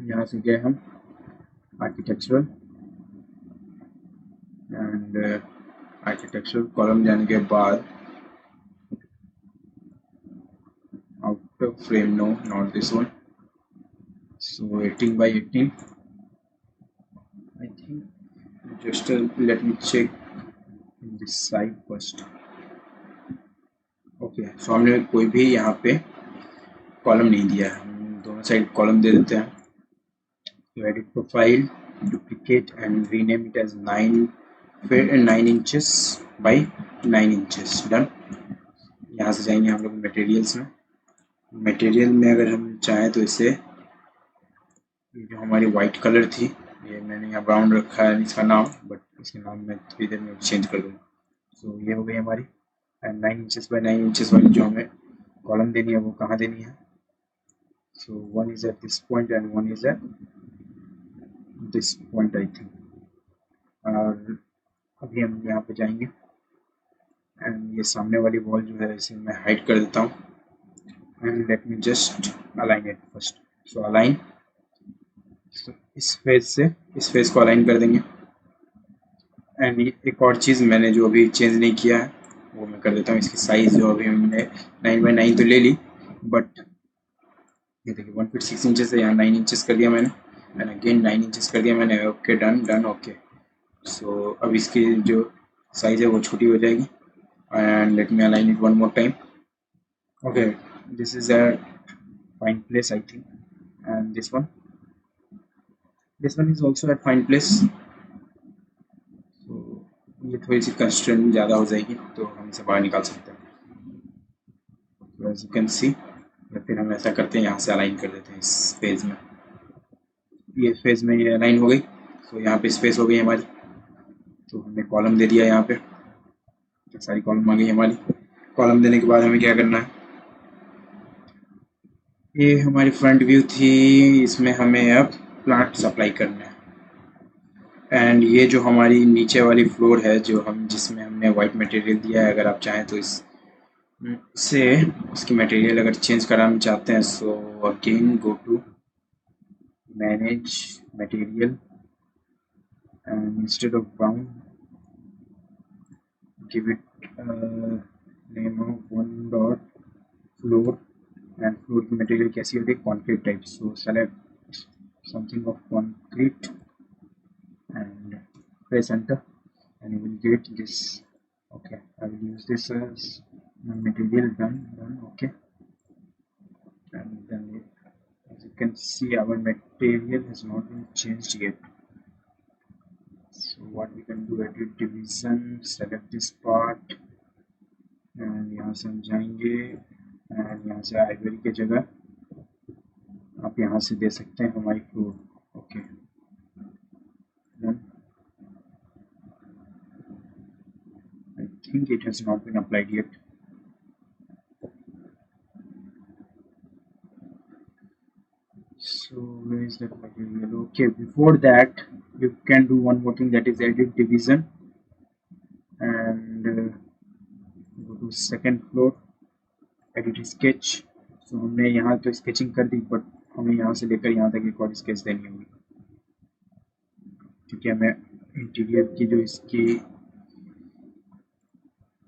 यहाँ से गए हम आर्किटेक्चरल, एंड आर्किटेक्चरल कॉलम जाने के बाद out of frame, no not this one. So 18 by 18, I think. Just let me check in this side first. Okay, so हमने कोई भी यहाँ पे कॉलम नहीं दिया है, हम दोनों साइड कॉलम दे देते हैं। तो edit profile, duplicate and rename it as 9 inches by 9 inches. Done. यहाँ से जाएंगे हम लोग मटेरियल्स में। मटेरियल में अगर हम चाहें तो इसे, ये जो हमारी वाइट कलर थी, ये मैंने यहाँ ब्राउन रखा है इसका नाम, बट इसके नाम मैं थोड़ी देर में चेंज कर दूँगा। सो ये हो गई हमारी। एंड 9 इंचेस बाई 9 इंचेस वाली जो हमें कॉलम देनी है वो कहाँ देनी है। So one is eight this point and one is eight this point I think. और अभी हम यहाँ पे जाएंगे एंड ये सामने वाली वॉल जो है इसे मैं हाइड कर देता हूँ। And let me just align it first. So align, इस फेस को अलाइन कर देंगे। एंड एक और चीज़ मैंने जो अभी चेंज नहीं किया है वो मैं कर देता हूँ। इसकी साइज़ जो अभी हमने 9 बाई 9 तो ले ली, बट ये देखिए 1 फीट 6 इंचेस है, यहाँ 9 इंचेस कर दिया मैंने, एंड अगेन 9 इंचेस कर दिया मैंने। Okay, done done, okay. So अब इसकी जो साइज़ है वो छोटी हो जाएगी। And let me align it one more time. Okay, this is at fine place I think, and this one is also at fine place. तो ये थोड़ी सी कंस्ट्रेंट ज़्यादा हो जाएगी तो हम इसे बाहर निकाल सकते हैं। तो एज यू कैन सी, या फिर हम ऐसा करते हैं यहाँ से अलाइन कर देते हैं इस फेज में। ये फेज में ये अलाइन हो गई। तो यहाँ पे स्पेस हो गई हमारी। तो हमने कॉलम दे दिया यहाँ पे, तो सारी कॉलम आ गई हमारी। कॉलम देने के बाद हमें क्या करना है, ये हमारी फ्रंट व्यू थी, इसमें हमें अब प्लांट सप्लाई करना है। एंड ये जो हमारी नीचे वाली फ्लोर है जो हम जिसमें हमने वाइट मटेरियल दिया है, अगर आप चाहें तो इससे उसकी मटेरियल अगर चेंज कराना चाहते हैं, so again go to manage material and instead of brown give it name of one dot floor, and floor की material कैसी होती है, concrete type. So select something of concrete and press enter and you will get this. Okay, I will use this as my material. Done. Okay, and then as you can see our material has not been changed yet. So what we can do, edit division, select this part, and यहाँ से हम जाएंगे and यहाँ से Ivory की जगह आप यहाँ से दे सकते हैं हमारी floor. Okay, I think it has not been applied yet. So where is that material? Okay, before that you can do one more thing, that is edit division and go to second floor, edit sketch. So हमने यहाँ तो sketching कर दी, but हमें यहाँ से लेकर यहाँ तक एक और स्केच देनी होगी, क्योंकि हमें इंटीरियर की जो इसकी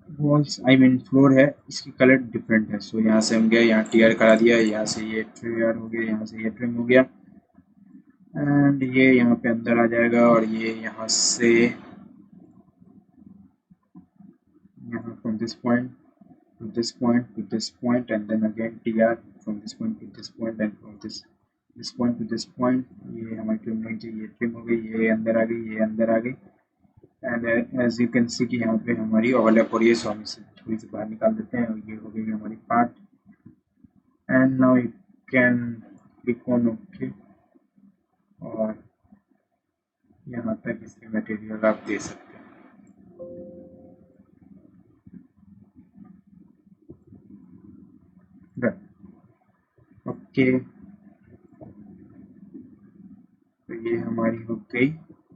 वॉल्स आई मीन फ्लोर है इसकी कलर डिफरेंट है। सो यहाँ से हम गए, यहाँ टीयर करा दिया, यहाँ से ये टीयर हो गया, यहाँ से ये ट्रिम हो गया, एंड ये यहाँ पे अंदर आ जाएगा, और ये यहाँ से यहाँ from this point to this point to this point and then again TR from this point to this point and from this point to this point। ये हमारी ट्रिम नहीं थी, ये ट्रिम हो गई, ये अंदर आ गई, ये अंदर आ गई, and as you can see कि यहाँ पे हमारी ओवरलैप हो रही है, सो हम इसे थोड़ी सी बाहर निकाल देते हैं और ये हो गई हमारी part. And now you can click on okay और यहाँ तक इसके मटेरियल आप दे सकते हैं। ओके, तो ये हमारी हो गई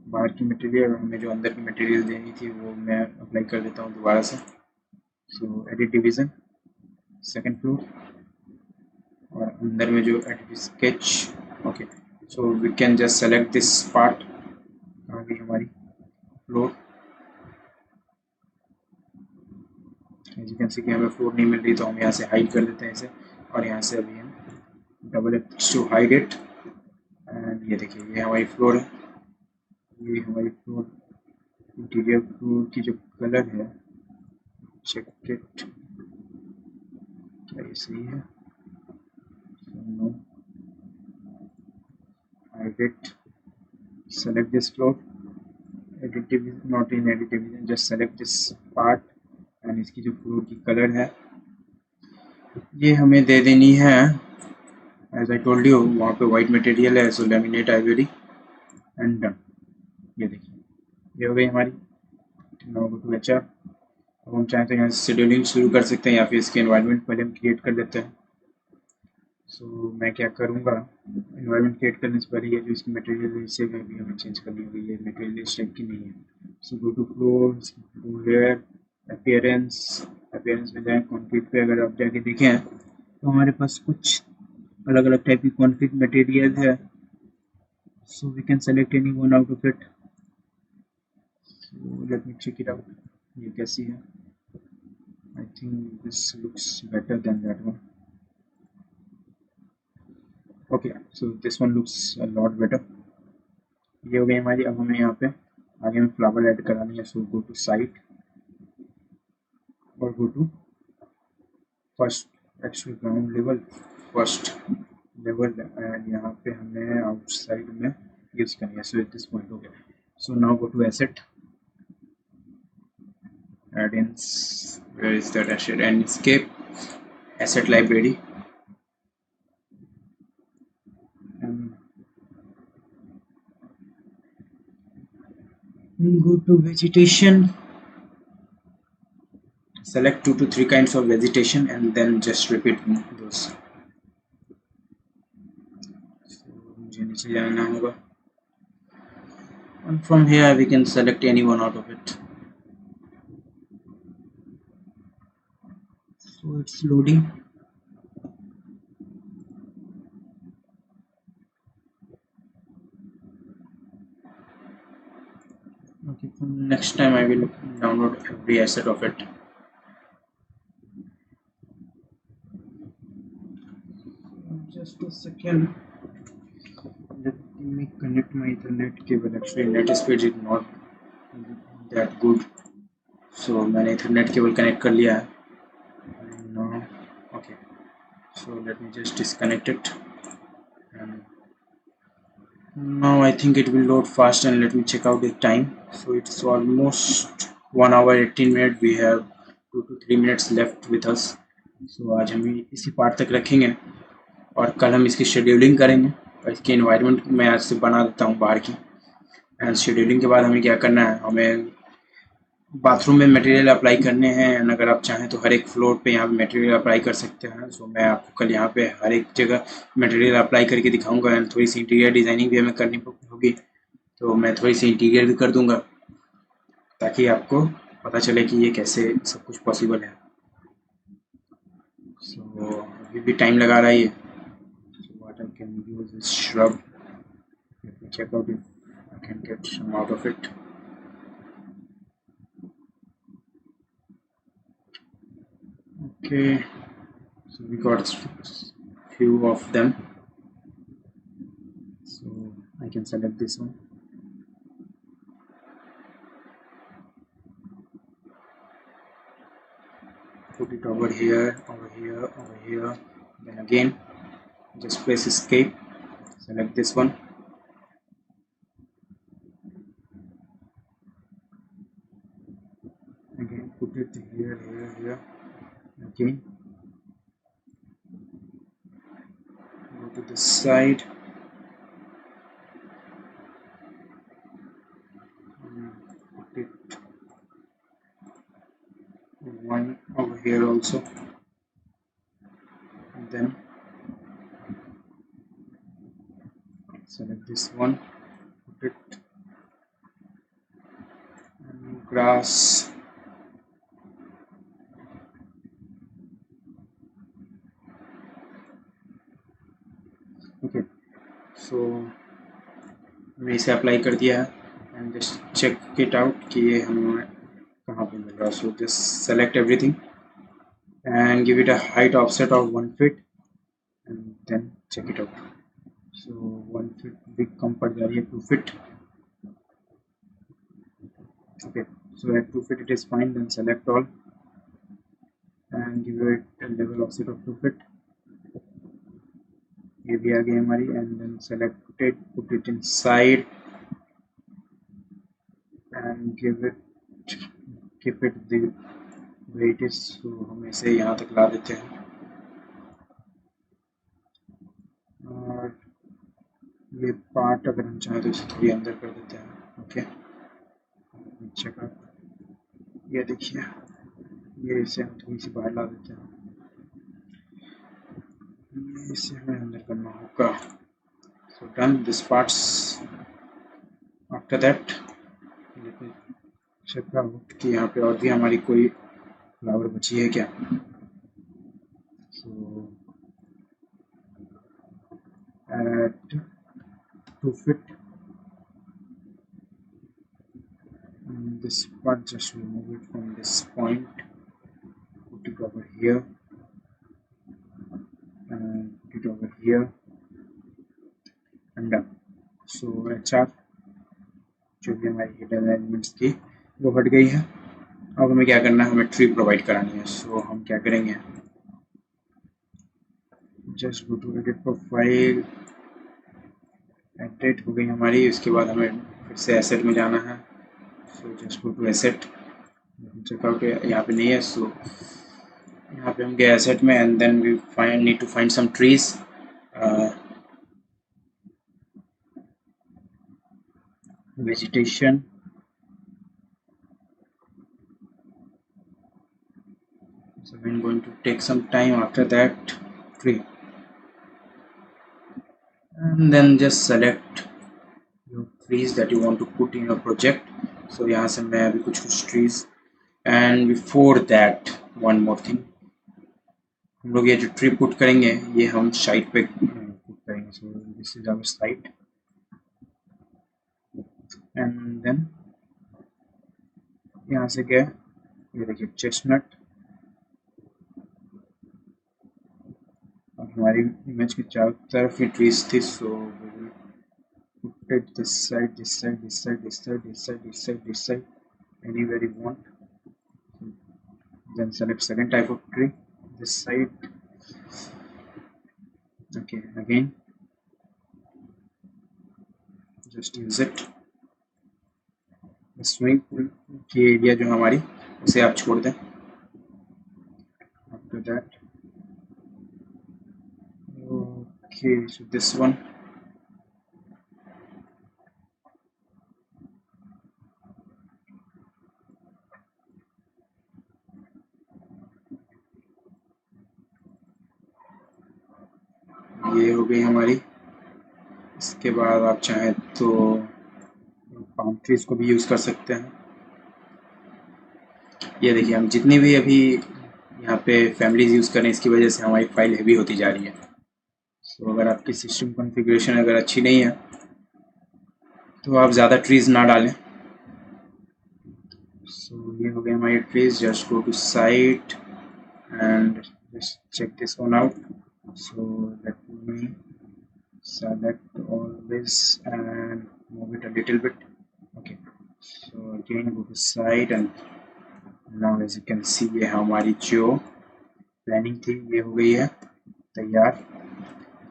बाहर की मटेरियल। हमें जो अंदर की मटेरियल देनी थी वो मैं अप्लाई कर देता हूँ दोबारा से। So edit division, second floor, और अंदर में जो edit sketch. Okay, so we can just select this part. आ गई हमारी floor. As you can see कि हमें फ्लोर नहीं मिल रही, तो हम यहाँ से हाइड कर देते हैं इसे, और यहाँ से अभी हम double X to hide it. And ये देखिए, ये हमारी फ्लोर है। ये हमारी फ्लोर, इंटीरियर फ्लोर की जो कलर है, चेक इट, क्या ये सही है? No, hide it, select this floor, edit division, not in edit division, just select this part and इसकी जो फ्लोर की कलर है ये हमें दे देनी है। एज आई टोल्ड यू, वहाँ पे वाइट मटेरियल है, so laminate ivory and done. ये देखिए, ये हो गई हमारी। Now go to HR. अब हम चाहें तो यहाँ से शेड्यूलिंग शुरू कर सकते हैं, या फिर इसके एनवायरनमेंट पहले हम क्रिएट कर लेते हैं। सो मैं क्या करूँगा, एनवायरनमेंट क्रिएट करने से पहले ये जो इसकी मटेरियल है इसे भी हमें चेंज करनी होगी। ये मटेरियल इस टाइप की नहीं है। So go to floor, go here, appearance में जाएँ। कॉन्क्रीट पे अगर आप जाके देखें तो हमारे पास कुछ अलग अलग टाइप की कॉन्क्रीट मटेरियल है। So we can select any one out of it. So let me check it out, ये कैसी है। I think this looks better than that one. Okay, so this one looks a lot better. ये हो गई हमारी। अब हमें यहाँ पे आगे में फ्लावर ऐड करानी है। सो गो टू साइट और go to first actual ground level, first level, and यहाँ पे हमें आउटसाइड में यूज करनी है। सो एट दिस पॉइंट हो गया। So now go to asset, add-ins, where is that asset, and escape asset library, and go to vegetation, select 2 to 3 kinds of vegetation and then just repeat those. So मुझे नीचे जाना होगा, and from here we can select any one out of it. So it's loading. Okay, next time I will download every asset of it. Just a second. Let me connect my Ethernet cable. Actually, net speed is not that good, so मैंने Ethernet cable connect कर लिया है. No, okay. So let me just disconnect it. And now I think it will load fast, and let me check out the time. So it's almost 1 hour 18 minutes. We have 2 to 3 minutes left with us. So आज हम इसी part तक रखेंगे और कल हम इसकी scheduling करेंगे और इसकी एनवायरनमेंट मैं आज से बना देता हूँ बाहर की। एंड शेड्यूलिंग के बाद हमें क्या करना है, हमें बाथरूम में मटेरियल अप्लाई करने हैं। एंड अगर आप चाहें तो हर एक फ्लोर पे यहाँ पे मटेरियल अप्लाई कर सकते हैं। सो मैं आपको कल यहाँ पे हर एक जगह मटेरियल अप्लाई करके दिखाऊंगा। एंड थोड़ी सी इंटीरियर डिज़ाइनिंग भी हमें करनी होगी, तो मैं थोड़ी सी इंटीरियर भी कर दूंगा ताकि आपको पता चले कि ये कैसे सब कुछ पॉसिबल है। सो अभी भी टाइम लगा रहा है ये। So what I can use is shrub, let me check out if I can get some out of it. Okay, so we got few of them, so I can select this one. Put it over here, over here, over here. Then again, just press escape, select this one. here again, go to this side, put it one over here also, and then select this one, put it, and grass. Okay, so मैंने इसे apply कर दिया है and just check it out कि ये हमें कहाँ पे मिल रहा है. So just select everything and give it a height offset of 1 feet and then check it out. So 1 feet big कम पड़ जा रही है, 2 feet. Okay, so at 2 feet it is fine. Then select all and give it a level offset of 2 feet. ये भी आ गई हमारी, and then select it, put it inside and keep it the way it is. So हम इसे यहाँ तक ला देते हैं और ये पार्ट अगर हम चाहें तो इसे थोड़ी अंदर कर देते हैं. ओके, चेक आउट, ये देखिए, ये इसे हम थोड़ी सी बाहर ला देते हैं, इसे हमें अंदर करना होगा. So done this parts. After that let me check out कि यहाँ पे और भी हमारी कोई फ्लावर बची है क्या. सो at 2 feet this part, just remove it from this point, put it over here and put it over here and done. So HR जो भी हमारी हिडन एलिमेंट्स थी वो हट गई है. अब हमें क्या करना है, हमें ट्री प्रोवाइड करानी है. सो हम क्या करेंगे, just go to edit profile, edit हो गई हमारी. उसके बाद हमें फिर से एसेट में जाना है. So just go to asset, check out यहाँ पे नहीं है. सो यहाँ पे हम गए एसेट में and then we need to find some trees. vegetation, so I'm going to take some time. After that, tree, and then just select your trees that you want to put in your project. So यहाँ से मैं अभी कुछ trees, and before that one more thing, हम लोग ये जो tree put करेंगे ये हम साइड पे पुट करेंगे. So this is our side and then यहाँ से गए, ये देखिए चेस्टनट, और हमारी इमेज के चारों तरफ ये ट्रीज थी. सो put it this side, this side, this side, this side, this side, this side, this side, anywhere you want. Then select second type of tree, this side. Okay, again just use it. Swimming pool की area जो हमारी उसे आप छोड़ दें. After that okay, so this one, ये हो गई हमारी. इसके बाद आप चाहें तो पाम ट्रीज को भी यूज़ कर सकते हैं. ये देखिए हम जितनी भी अभी यहाँ पे फैमिलीज यूज़ करें, इसकी वजह से हमारी फाइल हैवी होती जा रही है. सो अगर आपकी सिस्टम कॉन्फ़िगरेशन अगर अच्छी नहीं है तो आप ज़्यादा ट्रीज ना डालें. सो ये हो गए हमारी trees. Just go to site and just check this one out. So let me select all this and move it a little bit. Okay, so again go to site and now as you can see ये हमारी जो planning थी ये हो गई है तैयार.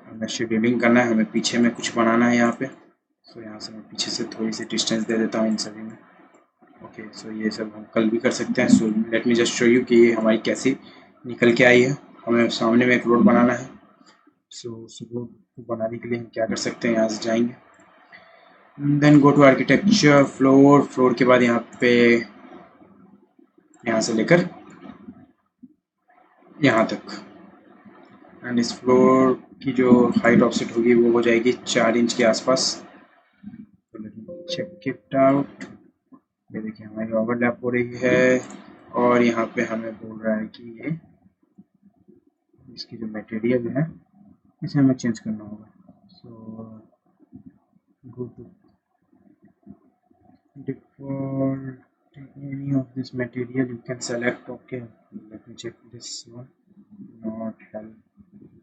हमें शेड्यूलिंग करना है, हमें पीछे में कुछ बनाना है यहाँ पे. सो यहाँ से मैं पीछे से थोड़ी सी डिस्टेंस दे देता हूँ इन सभी में. ओके, सो ये सब हम कल भी कर सकते हैं। So let me just show you कि ये हमारी कैसी निकल के आई है। हमें सामने में एक रोड बनाना है। सो उस रोड को बनाने के लिए हम क्या कर सकते हैं, यहाँ से जाएंगे, then go to architecture, floor के बाद यहाँ पे, यहाँ से लेकर यहाँ तक, एंड इस फ्लोर की जो हाइट ऑफसेट होगी वो हो जाएगी 4 इंच के आसपास। Check it out. ये देखिए हमारी ओवरलैप हो रही है, और यहाँ पे हमें बोल रहा है कि ये इसकी जो मटेरियल है इसे हमें चेंज करना होगा। So go to default any of this material you can select. Okay, let me check this one, not help.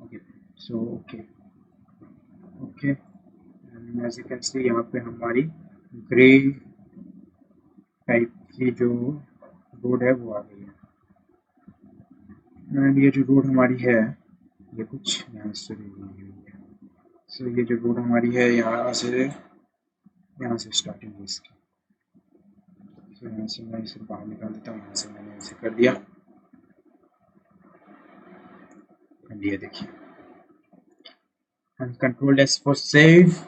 Okay, so okay, and as you can see यहाँ पे हमारी ग्रे टाइप की जो रोड है वो आ गई है। एंड ये जो रोड हमारी है ये कुछ यहाँ से दी हुई है। सो ये जो रोड हमारी है यहाँ से स्टार्टिंग है इसकी। सो यहाँ से मैं इसे बाहर निकाल देता हूँ। यहाँ से मैंने इसे कर दिया, एंड ये देखिए, and Control S for save,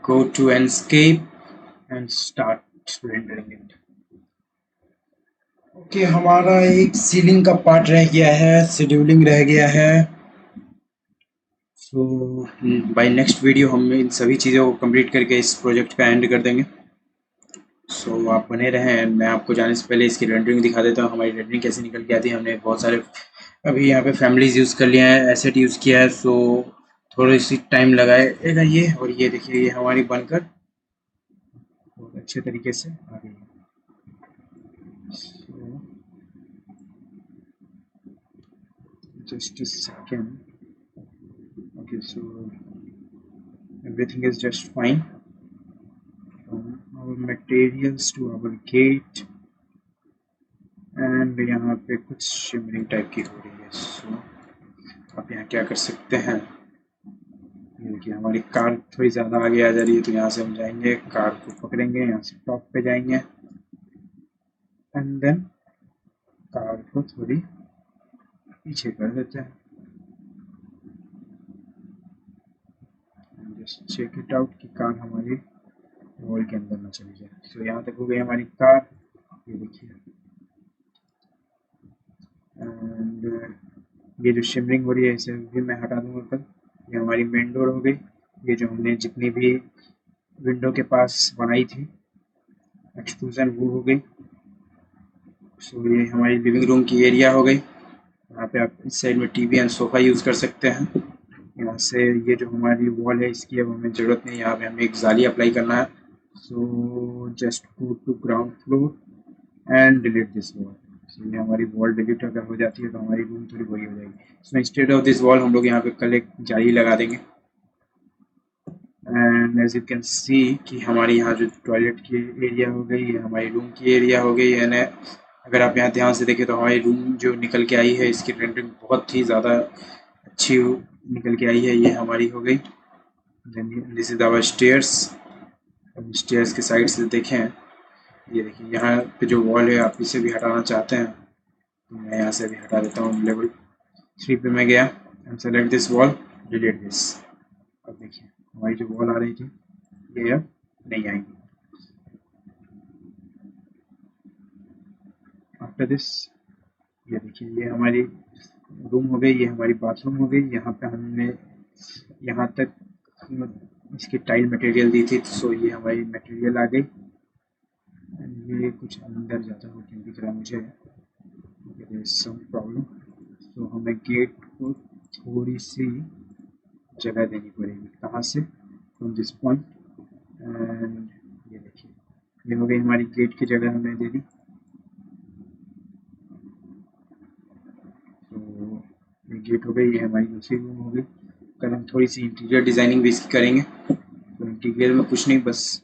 go to Enscape and start rendering it. Okay, हमारा एक सीलिंग का पार्ट रह गया है, शेड्यूलिंग रह गया है। सो बाय नेक्स्ट वीडियो हम इन सभी चीज़ों को कंप्लीट करके इस प्रोजेक्ट का एंड कर देंगे। सो आप बने रहें। मैं आपको जाने से पहले इसकी रेंडरिंग दिखा देता हूँ, हमारी रेंडरिंग कैसे निकल के आती है। हमने बहुत सारे अभी यहाँ पे फैमिलीज यूज़ कर लिया है, एसेट यूज़ किया है, सो थोड़ी सी टाइम लगाएगा ये। और ये देखिए ये हमारी बनकर बहुत अच्छे तरीके से आ गई है। So, just a second. Okay, so everything is just fine. From our materials to our gate, and यहाँ पे कुछ शिमरिंग टाइप की हो रही है। सो आप यहाँ क्या कर सकते हैं, ये देखिए हमारी कार थोड़ी ज़्यादा आगे आ जा रही है, तो यहाँ से हम जाएंगे, कार को पकड़ेंगे, यहाँ से टॉप पे जाएंगे, एंड देन कार को थोड़ी पीछे कर देते हैं। जस्ट चेक इट आउट कि कार हमारी वॉल के अंदर ना चली जाए। सो यहाँ तक हो गई हमारी कार, ये देखिए। एंड ये जो शिमरिंग हो रही है इसे भी मैं हटा दूंगा कल। ये हमारी मेन डोर हो गई। ये जो हमने जितनी भी विंडो के पास बनाई थी एक्सट्रूजन वो हो गई। सो ये हमारी लिविंग रूम की एरिया हो गई। यहाँ पे आप इस साइड में टीवी एंड सोफा यूज़ कर सकते हैं। यहाँ से ये जो हमारी वॉल है इसकी अब हमें ज़रूरत नहीं, यहाँ पे हमें एक जाली अप्लाई करना है। So just go to ground floor and delete this wall. So ये हमारी वॉल डिलीट अगर हो जाती है तो हमारी रूम थोड़ी बड़ी हो जाएगी। So instead of this wall हम लोग यहाँ पे कल एक जाली लगा देंगे। And as you can see कि हमारी यहाँ जो टॉयलेट की एरिया हो गई, ये हमारी रूम की एरिया हो गई। यानी अगर आप यहाँ ध्यान से देखें तो हमारी रूम जो निकल के आई है इसकी रेंडरिंग बहुत ही ज़्यादा अच्छी निकल के आई है। ये हमारी हो गई। This is our stairs. अब स्टेयर्स के साइड से देखें, ये देखिए यहाँ पे जो वॉल है आप इसे भी हटाना चाहते हैं तो मैं यहाँ से भी हटा देता हूँ। लेवल 3 पे मैं गया and select this wall, delete this. अब देखिए हमारी जो वॉल आ रही थी ये अब नहीं आएंगी। आफ्टर दिस ये देखिए ये हमारी रूम हो गई, ये हमारी बाथरूम हो गई। यहाँ पे हमने यहाँ तक इसकी टाइल मटेरियल दी थी, सो ये हमारी मटेरियल आ गई। ये कुछ अंदर जाता हुआ क्यों दिख रहा है मुझे, सम प्रॉब्लम। तो हमें गेट को थोड़ी सी जगह देनी पड़ेगी। कहाँ से, फ्रॉम दिस पॉइंट। एंड ये देखिए ये हो गई हमारी गेट की जगह हमने दे दी। तो ये गेट हो गई, ये हमारी दूसरी रूम हो गई। कल हम थोड़ी सी इंटीरियर डिज़ाइनिंग भी इसकी करेंगे। तो इंटीरियर में कुछ नहीं, बस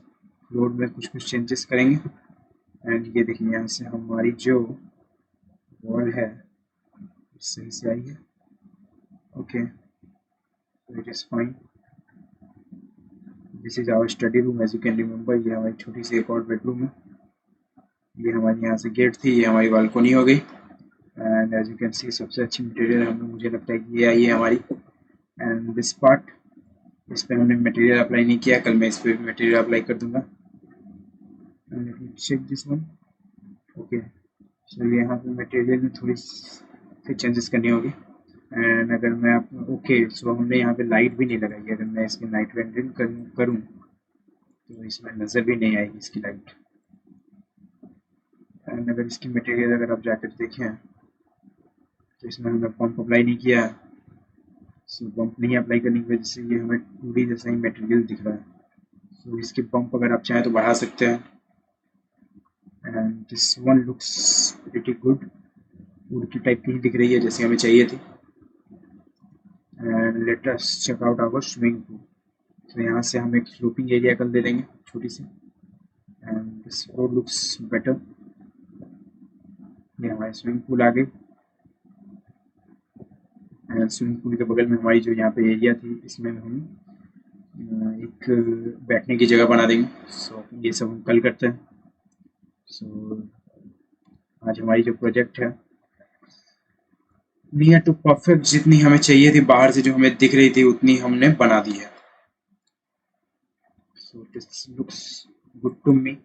फ्लोर में कुछ चेंजेस करेंगे। एंड ये देखिए यहाँ से हमारी जो वॉल है सही से आई है। Okay, it is fine. This is our study room, as you can remember. ये हमारी छोटी सी एक और बेडरूम है। ये हमारी यहाँ से गेट थी, ये हमारी बालकोनी हो गई। And as you can see सबसे अच्छी मटेरियल हमने, मुझे लगता है कि ये आई है हमारी। एंड दिस पार्ट, इस पर हमने मटेरियल अप्लाई नहीं किया, कल मैं इस पर मटेरियल अप्लाई कर दूंगा। Check this one. Okay, so यहाँ पे मटेरियल में थोड़ी सी चेंजेस करनी होगी। एंड अगर मैं ओके, सो हमने यहाँ पे लाइट भी नहीं लगाई है। अगर मैं इसमें नाइट रेंडरिंग करूँ तो इसमें नज़र भी नहीं आएगी इसकी लाइट। एंड अगर इसकी मटेरियल अगर आप जाकर देखें तो इसमें हमने पंप अप्लाई नहीं किया। सो पंप नहीं अप्लाई करने की वजह से ये हमें 2D जैसा ही मटेरियल दिख रहा है। सो इसकी पंप अगर आप चाहें तो बढ़ा सकते हैं। And this one looks pretty good, wood की टाइप की ही दिख रही है जैसे हमें चाहिए थी। And let us check out our swimming pool. तो यहाँ से हम एक स्लोपिंग एरिया कर दे देंगे छोटी सी। And this road looks better. ये हमारी स्विमिंग पूल आ गई। एंड स्विमिंग पूल के बगल में हमारी जो यहाँ पे एरिया थी, इसमें हम एक बैठने की जगह बना देंगे। सो ये सब हम कल करते हैं। सो आज हमारी जो प्रोजेक्ट है नियर टू परफेक्ट, जितनी हमें चाहिए थी बाहर से जो हमें दिख रही थी उतनी हमने बना दी है। So this looks good to me.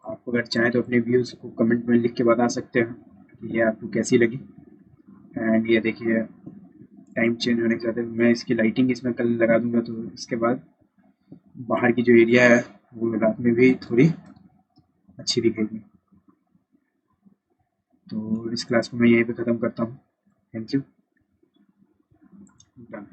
आप अगर चाहें तो अपने व्यूज़ को कमेंट में लिख के बता सकते हैं कि ये आपको कैसी लगी। एंड ये देखिए टाइम चेंज होने के साथ मैं इसकी लाइटिंग इसमें कल लगा दूंगा, तो इसके बाद बाहर की जो एरिया है वो रात में भी थोड़ी अच्छी दिखेगी। तो इस क्लास को मैं यहीं पे ख़त्म करता हूँ। Thank you. डन।